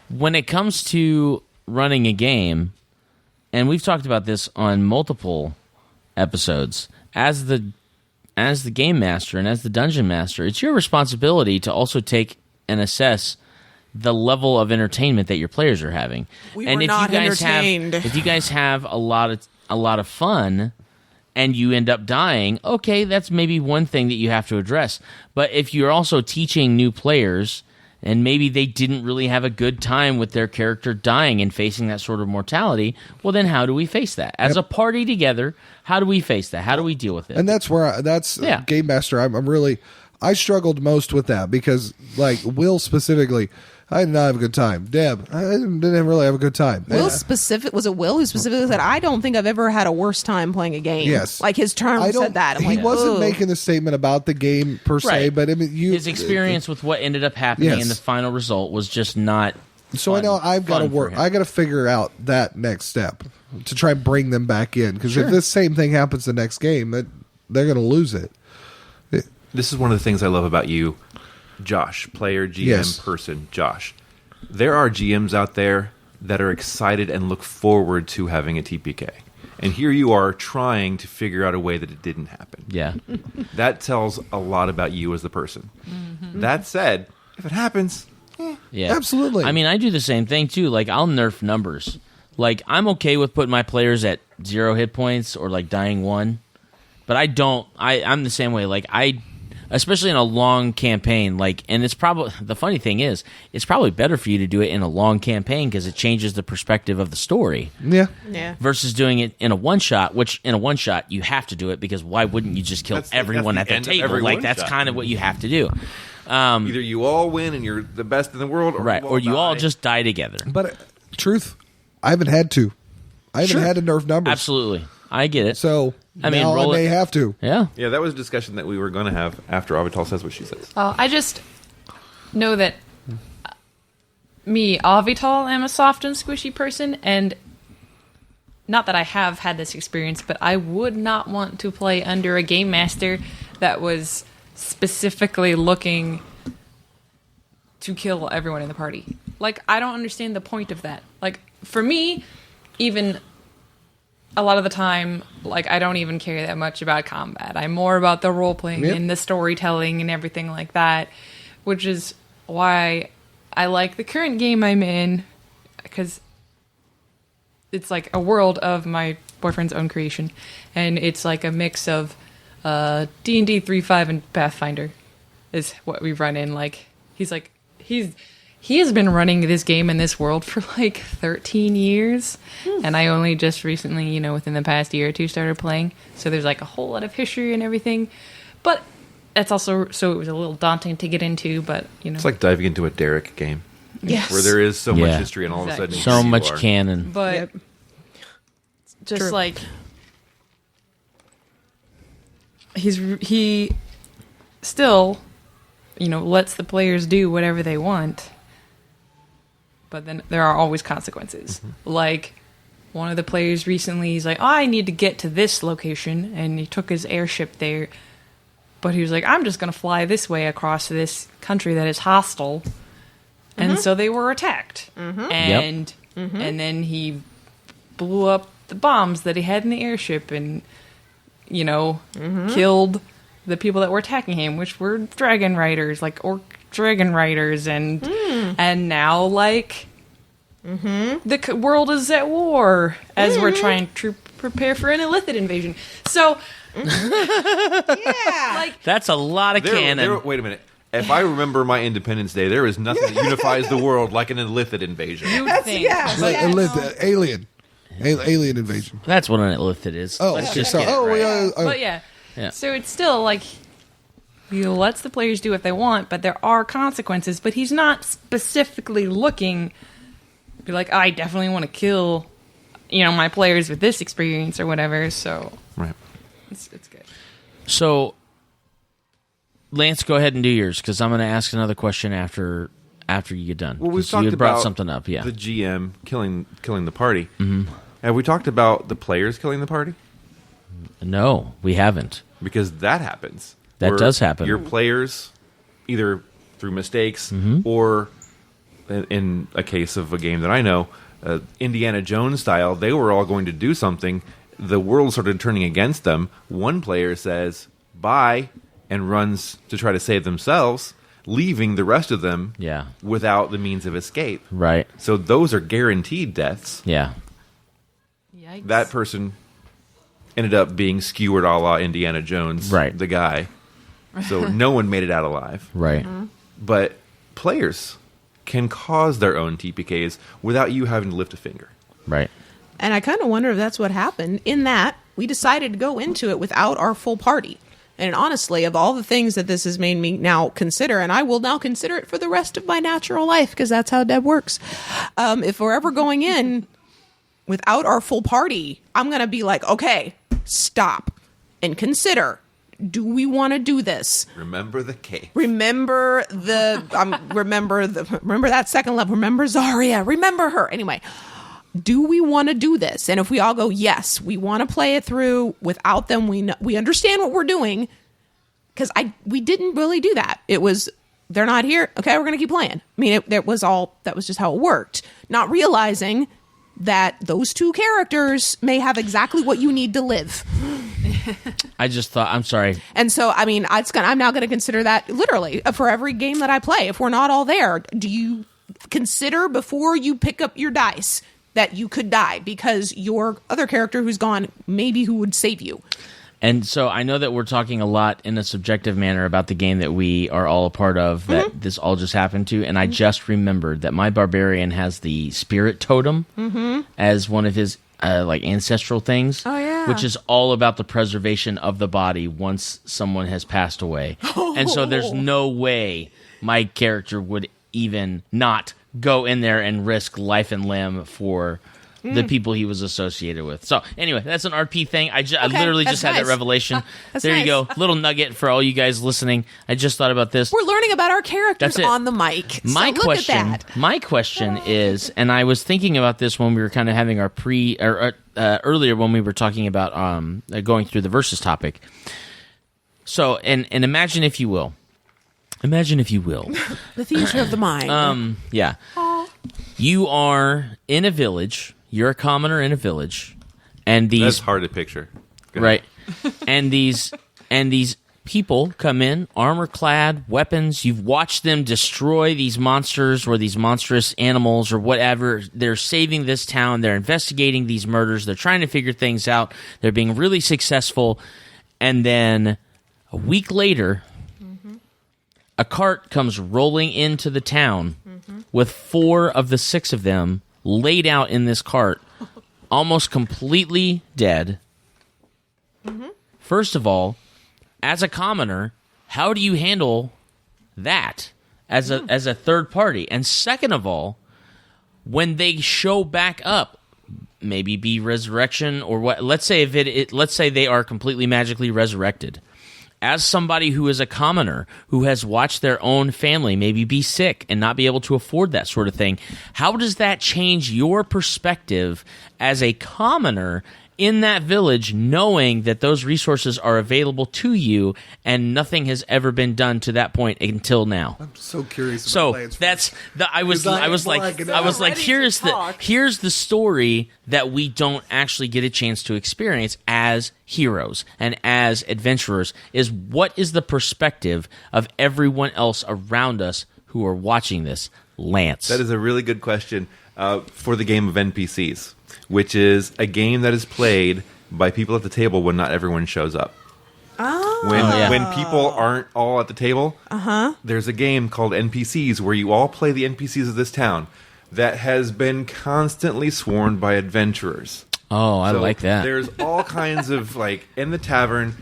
B: When it comes to running a game, and we've talked about this on multiple episodes, as the game master and as the dungeon master, it's your responsibility to also take and assess the level of entertainment that your players are having.
D: We
B: and
D: were not entertained.
B: if you guys have a lot of fun and you end up dying, okay, that's maybe one thing that you have to address. But if you're also teaching new players and maybe they didn't really have a good time with their character dying and facing that sort of mortality, well, then how do we face that? As a party together, how do we face that? How do we deal with it?
C: And that's where Game Master. I struggled most with that because, like, Will specifically, I did not have a good time. Deb, I didn't really have a good time.
D: Was it Will who specifically said, I don't think I've ever had a worse time playing a game?
C: Yes.
D: Like his term said that.
C: He wasn't making a statement about the game per se,
B: Right.
C: but I mean,
B: his experience with what ended up happening
C: Yes.
B: in the final result was just not.
C: So I know I've got to
B: fun for
C: work.
B: him.
C: I got to figure out that next step to try and bring them back in. Because if this same thing happens the next game, they're going to lose it.
E: This is one of the things I love about you, Josh, player, GM,
C: Yes.
E: person, Josh. There are GMs out there that are excited and look forward to having a TPK. And here you are trying to figure out a way that it didn't happen.
B: Yeah.
E: That tells a lot about you as the person. That said, if it happens,
B: Yeah,
C: Absolutely.
B: I mean, I do the same thing too. Like, I'll nerf numbers. Like, I'm okay with putting my players at 0 hit points or like dying 1, but I'm the same way. Like, especially in a long campaign. Like, and it's probably the funny thing is, it's probably better for you to do it in a long campaign because it changes the perspective of the story.
C: Yeah.
D: Yeah.
B: Versus doing it in a one shot, which in a one shot you have to do it because why wouldn't you just kill
E: That's
B: everyone
E: the
B: at the
E: end of
B: table?
E: every
B: Like, that's
E: one-shot.
B: kind of what you have to do.
E: either you all win and you're the best in the world, or
B: Right. Or you all
E: die.
B: just die together.
C: But truth, I haven't had to. I haven't
B: Sure.
C: had to nerf numbers.
B: Absolutely. I get it.
C: So
B: I mean,
C: now
B: roll
C: I may
B: it-
C: have to.
B: Yeah.
E: Yeah, that was a discussion that we were going to have after Avital says what she says.
F: I just know that me, Avital, am a soft and squishy person, and not that I have had this experience, but I would not want to play under a game master that was specifically looking to kill everyone in the party. Like, I don't understand the point of that. Like, for me, even a lot of the time, like, I don't even care that much about combat. I'm more about the role playing
C: Yep.
F: and the storytelling and everything like that, which is why I like the current game I'm in, because it's like a world of my boyfriend's own creation, and it's like a mix of D&D 3.5 and Pathfinder is what we run in. Like, he has been running this game in this world for like 13 years, and I only just recently, within the past year or two, started playing. So there's like a whole lot of history and everything, but that's also, so it was a little daunting to get into. But
E: It's like diving into a Derek game
F: yes,
E: where there is so much
B: Yeah.
E: history, and all of a sudden,
F: Exactly.
B: So
E: here you
B: much
E: are.
B: canon.
F: but
D: Yep.
F: just
D: True.
F: like he still lets the players do whatever they want, but then there are always consequences. Like, one of the players recently, he's like, I need to get to this location, and he took his airship there, but he was like, I'm just gonna fly this way across this country that is hostile. And so they were attacked, and then he blew up the bombs that he had in the airship, and killed the people that were attacking him, which were dragon riders, like orc dragon riders, and now like the world is at war as we're trying to prepare for an Illithid invasion. So
D: Yeah.
F: like
B: That's a lot of canon.
E: Wait a minute. If I remember my Independence Day, there is nothing that unifies the world like an Illithid invasion.
F: you would think.
C: Alien invasion.
B: That's what an illithid is.
C: Oh,
B: Let's
C: okay.
B: just
C: So,
B: get it right.
F: But yeah.
B: Yeah.
F: So it's still like he lets the players do what they want, but there are consequences. But he's not specifically looking be like, I definitely want to kill, my players with this experience or whatever. So
E: Right.
F: it's good.
B: So, Lance, go ahead and do yours because I'm going to ask another question after you get done.
E: Well, we've
B: 'Cause
E: talked
B: you had brought
E: about
B: something up. Yeah.
E: the GM killing the party. Mm-hmm. Have we talked about the players killing the party?
B: No, we haven't.
E: Because that happens.
B: That
E: Where
B: does happen.
E: Your players, either through mistakes
B: Mm-hmm.
E: or in a case of a game that I know, Indiana Jones style, they were all going to do something. The world started turning against them. One player says, bye, and runs to try to save themselves, leaving the rest of them
B: Yeah.
E: without the means of escape.
B: Right.
E: So those are guaranteed deaths.
B: Yeah.
F: Yikes.
E: That person ended up being skewered a la Indiana Jones,
B: Right.
E: the guy. So no one made it out alive.
B: Right.
E: But players can cause their own TPKs without you having to lift a finger.
B: Right.
D: And I kind of wonder if that's what happened, in that we decided to go into it without our full party. And honestly, of all the things that this has made me now consider, and I will now consider it for the rest of my natural life, because that's how Deb works. If we're ever going in without our full party, I'm going to be like, okay, stop and consider. Do we want to do this?
E: Remember the cave.
D: Remember remember that second level. Remember Zarya. Remember her. Anyway, do we want to do this? And if we all go, yes, we want to play it through without them. We understand what we're doing, because we didn't really do that. It was, they're not here. Okay, we're gonna keep playing. I mean, that was just how it worked. Not realizing that those two characters may have exactly what you need to live.
B: I just thought, I'm sorry.
D: And so, I mean, I'm now going to consider that literally for every game that I play. If we're not all there, do you consider before you pick up your dice that you could die because your other character who's gone, maybe who would save you?
B: And so I know that we're talking a lot in a subjective manner about the game that we are all a part of, that this all just happened to. And I just remembered that my barbarian has the spirit totem as one of his like ancestral things.
D: Oh, yeah.
B: Which is all about the preservation of the body once someone has passed away. And so there's no way my character would even not go in there and risk life and limb for the people he was associated with. So anyway, that's an RP thing. I literally
D: that's
B: just had that
D: nice.
B: revelation.
D: That's
B: there you
D: nice.
B: go. Little nugget for all you guys listening. I just thought about this.
D: We're learning about our characters
B: That's it.
D: on the mic.
B: My
D: so look at that.
B: My question is, and I was thinking about this when we were kind of having our earlier when we were talking about going through the versus topic. So, and imagine if you will,
D: The theater of the mind.
B: yeah, you are in a village. You're a commoner in a village, and these
E: That's hard to picture. Go ahead.
B: right, and these people come in, armor clad, weapons. You've watched them destroy these monsters or these monstrous animals or whatever. They're saving this town. They're investigating these murders. They're trying to figure things out. They're being really successful. And then a week later, a cart comes rolling into the town with 4 of the 6 of them laid out in this cart, almost completely dead. First of all, as a commoner, how do you handle that as a third party? And second of all, when they show back up, maybe be resurrection or what? Let's say let's say they are completely magically resurrected. As somebody who is a commoner who has watched their own family maybe be sick and not be able to afford that sort of thing, how does that change your perspective as a commoner in that village, knowing that those resources are available to you and nothing has ever been done to that point until now?
C: I'm so curious.
B: So
C: about Lance.
B: that's the I was like
C: ready
B: here's
C: to talk.
B: here's the story that we don't actually get a chance to experience as heroes and as adventurers, is what is the perspective of everyone else around us who are watching this. Lance.
E: That is a really good question for the game of NPCs, which is a game that is played by people at the table when not everyone shows up. When people aren't all at the table, there's a game called NPCs where you all play the NPCs of this town that has been constantly swarmed by adventurers.
B: Oh, I
E: So
B: like that.
E: There's all kinds of, like, in the tavern,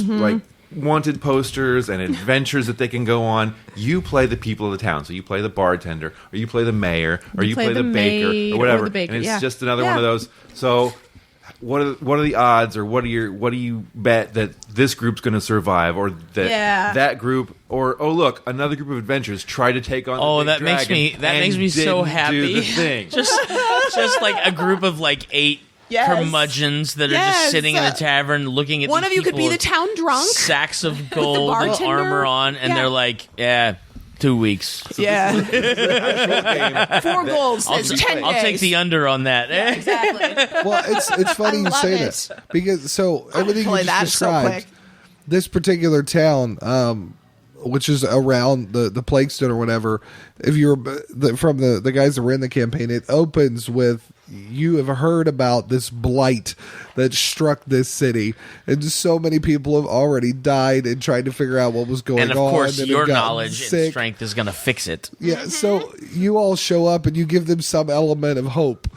E: like, wanted posters and adventures that they can go on. You play the people of the town. So you play the bartender, or you play the mayor, or you play the baker,
D: maid
E: or whatever.
D: or the baker,
E: and it's
D: yeah.
E: just another
D: Yeah.
E: one of those. So what are the odds, or what do you bet that this group's going to survive, or that
D: Yeah.
E: that group, or oh look, another group of adventurers try to take on.
B: Oh,
E: the big
B: that makes
E: dragon
B: me
E: and
B: so
E: didn't
B: happy.
E: Do the thing.
B: just like a group of like 8
D: Yes.
B: curmudgeons that are
D: Yes.
B: just sitting in the tavern looking at
D: One
B: these
D: of you could be
B: people
D: the
B: with
D: town drunk.
B: sacks of gold with
D: bartender.
B: armor on, and
D: Yeah.
B: they're like, yeah, 2 weeks.
D: Yeah.
E: Game
D: 4 gold says 10
B: I'll take
D: days.
B: the under on that.
D: Exactly.
C: Well, it's funny
D: I
C: you
D: love
C: say
D: it.
C: that, because so everything you
D: play
C: just
D: that so
C: described,
D: quick.
C: this particular town, which is around the Plague Stone or whatever. If you're from the guys that were in the campaign, it opens with, you have heard about this blight that struck this city, and just so many people have already died and tried to figure out what was going on.
B: And of course,
C: and
B: your
C: have gotten
B: knowledge and
C: sick.
B: strength is going to fix it.
C: Yeah, so you all show up and you give them some element of hope.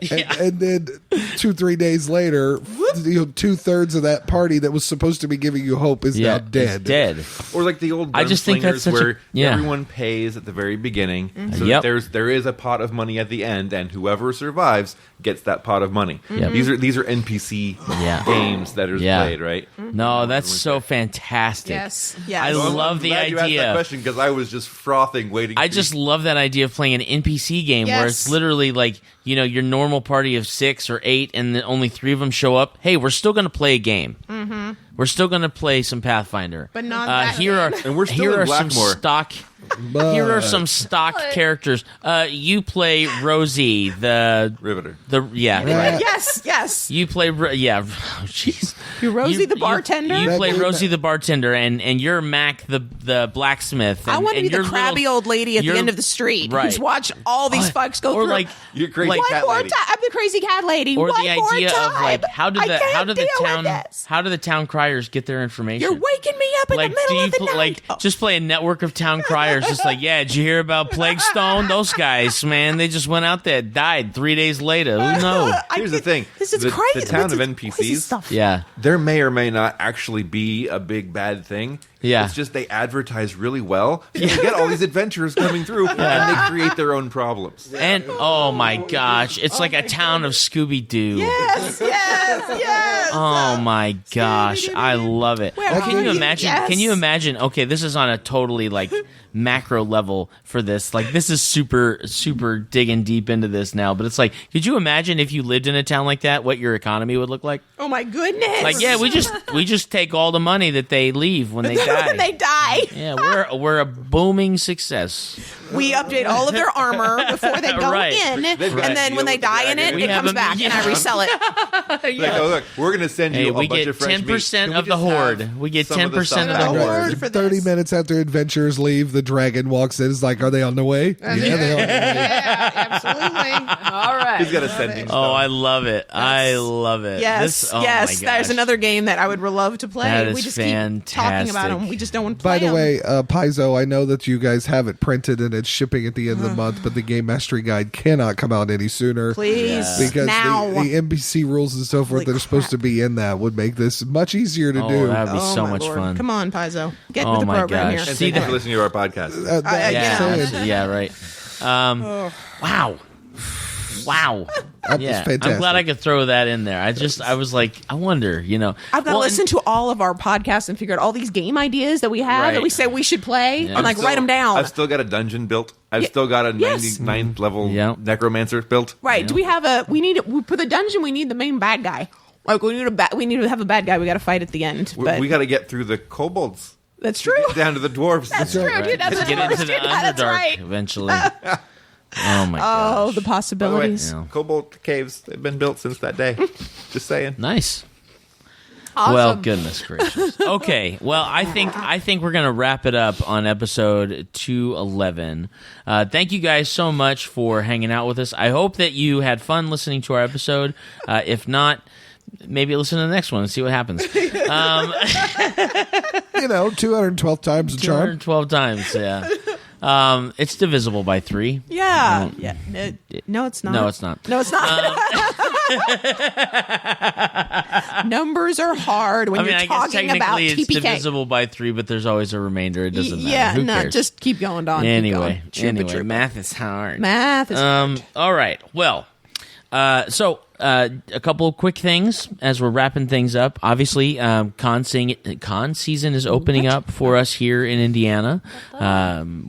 C: And then 2-3 days later, 2/3 of that party that was supposed to be giving you hope is now dead.
B: It's dead.
E: Or like the old
B: I just think that's
E: gunslingers
B: such a-
E: where
B: yeah.
E: everyone pays at the very beginning, so
B: Yep.
E: that there is a pot of money at the end, and whoever survives gets that pot of money.
B: Yep.
E: These are NPC
B: Yeah.
E: games that are
B: Yeah.
E: played, right?
B: No, that's so fantastic.
D: Yes.
B: I
D: Yes.
B: love the
E: Glad you asked that
B: idea.
E: question because I was just frothing, waiting.
B: I
E: for
B: just love that idea of playing an NPC game where it's
D: Yes.
B: literally like, your normal party of 6 or 8 and then only 3 of them show up. Hey, we're still going to play a game. Mm-hmm. We're still going to play some Pathfinder.
D: But not that
B: here are
D: game.
E: And we're still
B: here
E: in
B: are some
E: Blackmore.
B: stock here are some stock characters. You play Rosie, the
E: Riveter.
B: yeah.
C: Right.
D: Yes.
B: You play oh jeez.
D: You're Rosie the bartender?
B: You play
C: That-
B: Rosie the bartender and you're Mac the blacksmith.
D: I
B: and-
D: want to
B: and
D: be the
B: your
D: crabby
B: little-
D: old lady at the
B: your-
D: end of the street
B: Right.
D: who's watched all these fucks go
B: or
D: through.
B: like
E: You're crazy
B: like-
D: one
E: cat
D: more
E: lady.
D: time. I'm the crazy cat lady.
B: or
D: One
B: the
D: more
B: idea
D: time.
B: of like how do
D: I
B: the
D: can't deal with
B: town
D: this.
B: how do the town criers get their information?
D: You're waking me up in
B: like
D: the middle
B: do you
D: of the
B: pl-
D: night.
B: like
D: Oh.
B: just play a network of town criers just like, yeah, did you hear about Plague Stone? Those guys, man, they just went out there, died 3 days later. Who knows?
E: Here's the thing.
D: This is
E: the,
D: crazy.
E: The town
D: What's
E: of
D: this crazy
E: NPCs,
D: stuff?
B: Yeah.
E: there may or may not actually be a big bad thing.
B: Yeah.
E: It's just they advertise really well. So you get all these adventurers coming through, and they create their own problems.
B: And oh my gosh, it's like a town of Scooby Doo.
D: Yes.
B: Oh my gosh, I love it.
D: Where
B: Can
D: are
B: you
D: you?
B: imagine?
D: Yes.
B: Can you imagine? Okay, this is on a totally like macro level for this. Like this is super digging deep into this now. But it's like, could you imagine if you lived in a town like that, what your economy would look like?
D: Oh my goodness.
B: Like, yeah, we just take all the money that they leave when they die.
D: when they die.
B: Yeah, we're a booming success.
D: We update all of their armor before they go
B: Right.
D: in,
E: got
D: and
E: to
D: then
E: deal
D: when they
E: with the
D: die in it,
E: dragon.
B: We
D: it
B: have
D: comes
B: a-
D: back, and I resell it.
E: Like, oh look, we're going to send you
B: Hey,
E: a
B: we
E: bunch
B: get
E: of fresh
B: 10%
E: meat. Can
B: of
E: we
B: the
E: just have
B: horde. We get
E: some of
B: 10%
E: stuff
B: of the
E: back?
B: horde.
D: Word for
C: 30
D: this.
C: minutes after adventurers leave, the dragon walks in. It's like, are they on the way? Yeah, they're on the way.
F: Absolutely. All right.
E: He's got a sending
B: Oh,
E: stone.
B: I love it. I love it.
D: Yes,
B: This- oh my
D: yes. There's
B: gosh.
D: another game that I would love to play.
B: That
D: We
B: is
D: just keep talking about
B: fantastic.
D: them. We just don't want to play
C: By the
D: 'em.
C: way, Paizo, I know that you guys have it printed and it's shipping at the end of the month, but the Game Mastery Guide cannot come out any sooner.
D: please
C: Because
D: now.
C: the NPC rules and so forth
D: Holy
C: that are supposed
D: crap.
C: to be in that would make this much easier to
B: Oh,
C: do.
B: that would be
D: Oh,
B: so
D: my
B: much
D: Lord.
B: fun.
D: Come on, Paizo. Get
B: Oh
D: with the
B: my
D: program
B: gosh.
D: here.
E: And
B: See
E: thank you
B: that-
E: for listening to our podcast.
C: That-
D: I-
B: Yeah,
D: Yeah.
B: absolutely. Yeah, right. Wow. Wow.
C: That's
B: Yeah,
C: fantastic.
B: I'm glad I could throw that in there. I was like, I wonder,
D: I've got to
B: Well,
D: listen to all of our podcasts and figure out all these game ideas that we have
B: Right.
D: that we say we should play and like write them down.
E: I've still got a dungeon built. I've
D: Yeah.
E: still got a
D: Yes.
E: 99th level
B: Yeah.
E: necromancer built.
D: Right? Do we have for the dungeon? We need the main bad guy. Like we need to have a bad guy. We got to fight at the end. But
E: We got to get through the kobolds.
D: that's true.
E: Get down to the dwarves.
D: That's true,
B: Right.
D: dude. That's
B: Let's get into the
D: That's
B: Underdark
D: right.
B: eventually. Oh my
D: Oh,
B: gosh.
D: the
E: By the way,
D: possibilities.
B: Yeah.
E: kobold caves, they've been built since that day. Just saying.
B: Nice.
D: Awesome.
B: Well, goodness gracious. Okay, well, I think we're gonna wrap it up on episode 211. Thank you guys so much for hanging out with us. I hope that you had fun listening to our episode. If not, maybe listen to the next one and see what happens.
C: 212 times the charm.
B: 212 times, yeah. It's divisible by 3.
D: Yeah. Yeah. No, it's not.
B: No, it's not.
D: No, it's not. Numbers are hard when
B: I mean,
D: you're
B: I guess
D: talking about
B: technically it's
D: TPK.
B: divisible by 3, but there's always a remainder. It doesn't matter.
D: Yeah,
B: Who
D: no,
B: cares?
D: just keep going, Don. Keep
B: Anyway,
D: going. Chupa chupa.
B: math is hard.
D: Math is
B: All right. Well, so a couple of quick things as we're wrapping things up. Obviously, con season is opening up for us here in Indiana.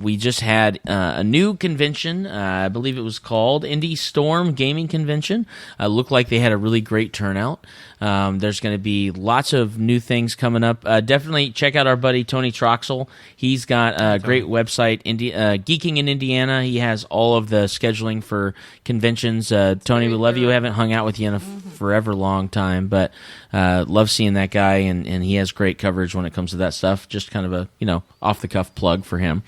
B: We just had a new convention. I believe it was called Indie Storm Gaming Convention. Looked like they had a really great turnout. There's going to be lots of new things coming up. Definitely check out our buddy Tony Troxel. He's got a great website, Geeking in Indiana. He has all of the scheduling for conventions. Tony, we love you. We haven't hung out out with you in a forever long time, but love seeing that guy, and he has great coverage when it comes to that stuff. Just kind of a off the cuff plug for him.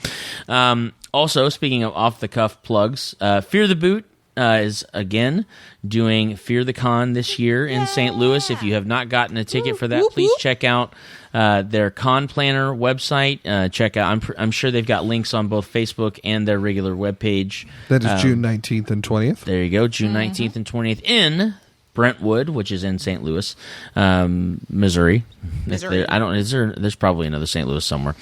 B: Also, speaking of off the cuff plugs, Fear the Boot is again doing Fear the Con this year in St. Louis. If you have not gotten a ticket for that, please check out their Con Planner website. Check out. I'm sure they've got links on both Facebook and their regular webpage.
C: That is June 19th and 20th.
B: There you go, June 19th and 20th in Brentwood, which is in St. Louis, Missouri. There's probably another St. Louis somewhere.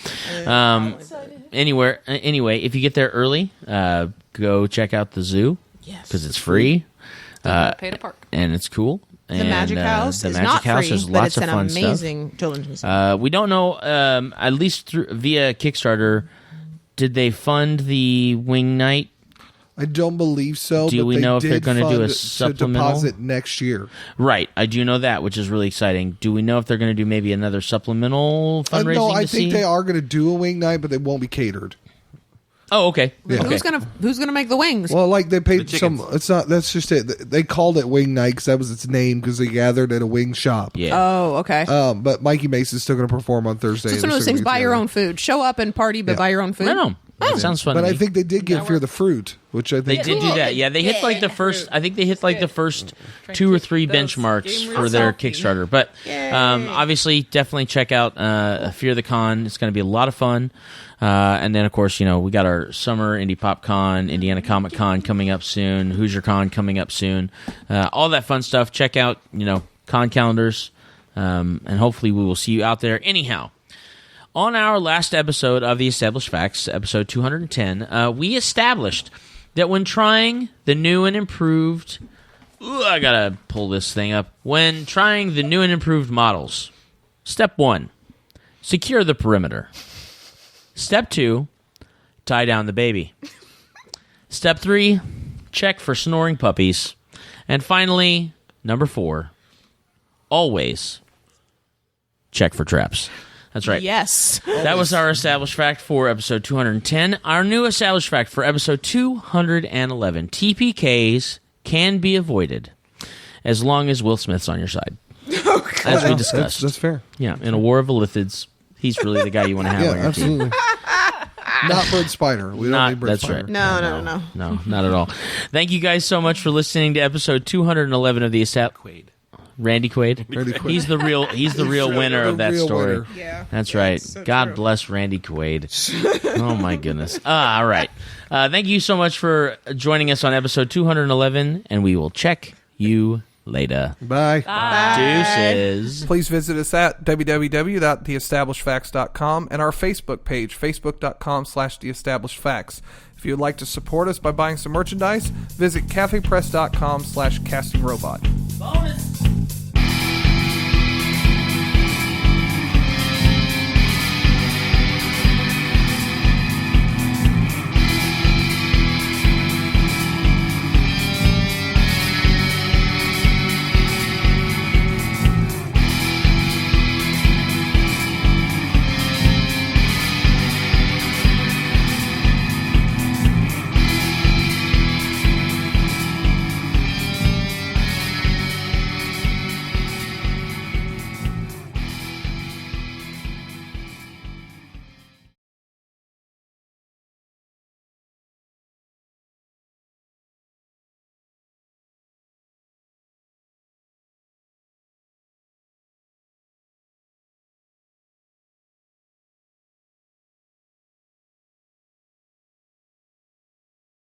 B: Anyway, if you get there early, go check out the zoo.
D: Yes,
B: because it's free.
F: Pay to park.
B: And it's cool.
D: The Magic House is not free, but it's an amazing children's museum.
B: We don't know, at least via Kickstarter, did they fund the Wing Night?
C: I don't believe so.
B: Do we know if they're going to do a supplemental?
C: To deposit next year.
B: Right. I do know that, which is really exciting. Do we know if they're going to do maybe another supplemental fundraising?
C: No, I think they are going to do a Wing Night, but they won't be catered.
B: Oh, okay.
C: Yeah.
B: Okay.
D: Who's gonna make the wings?
C: Well, like they paid some. It's not. That's just it. They called it Wing Night because that was its name because they gathered at a wing shop.
B: Yeah.
D: Oh, okay.
C: But Mikey Mason's still going to perform on Thursday.
D: So it's one of those things. Buy your own food. Show up and party, but buy your own food.
B: No. That sounds fun.
C: But I think they did give Fear the Fruit, which I think
B: they did do that. Yeah, they hit like the first. I think they hit like the first 2 or 3 benchmarks for their Kickstarter. But obviously, definitely check out Fear the Con. It's going to be a lot of fun. And then, of course, we got our summer Indie Pop Con, Indiana Comic Con coming up soon, Hoosier Con coming up soon. All that fun stuff. Check out con calendars, and hopefully we will see you out there. Anyhow. On our last episode of The Established Facts, episode 210, we established that when trying the new and improved... I gotta pull this thing up. When trying the new and improved models, step 1, secure the perimeter. Step 2, tie down the baby. Step 3, check for snoring puppies. And finally, number 4, always check for traps. That's right.
D: Yes.
B: That was our established fact for episode 210. Our new established fact for episode 211. TPKs can be avoided as long as Will Smith's on your side. Okay. As we discussed.
C: That's fair.
B: Yeah, in a war of Illithids, he's really the guy you want to have on your team.
C: Absolutely. Not Bird Spider. We don't need Bird
B: that's
C: Spider.
B: Right.
D: No.
B: Not at all. Thank you guys so much for listening to episode 211 of the Randy Quaid. He's the real winner of that story.
C: Winner.
D: Yeah.
B: That's right.
D: So
B: God
D: true.
B: bless Randy Quaid. Oh my goodness. All right. Thank you so much for joining us on episode 211, and we will check you later.
C: Bye.
B: Deuces.
G: Please visit us at www.theestablishedfacts.com and our Facebook page, facebook.com/theestablishedfacts. If you would like to support us by buying some merchandise, visit cafepress.com/castingrobot.
B: Bonus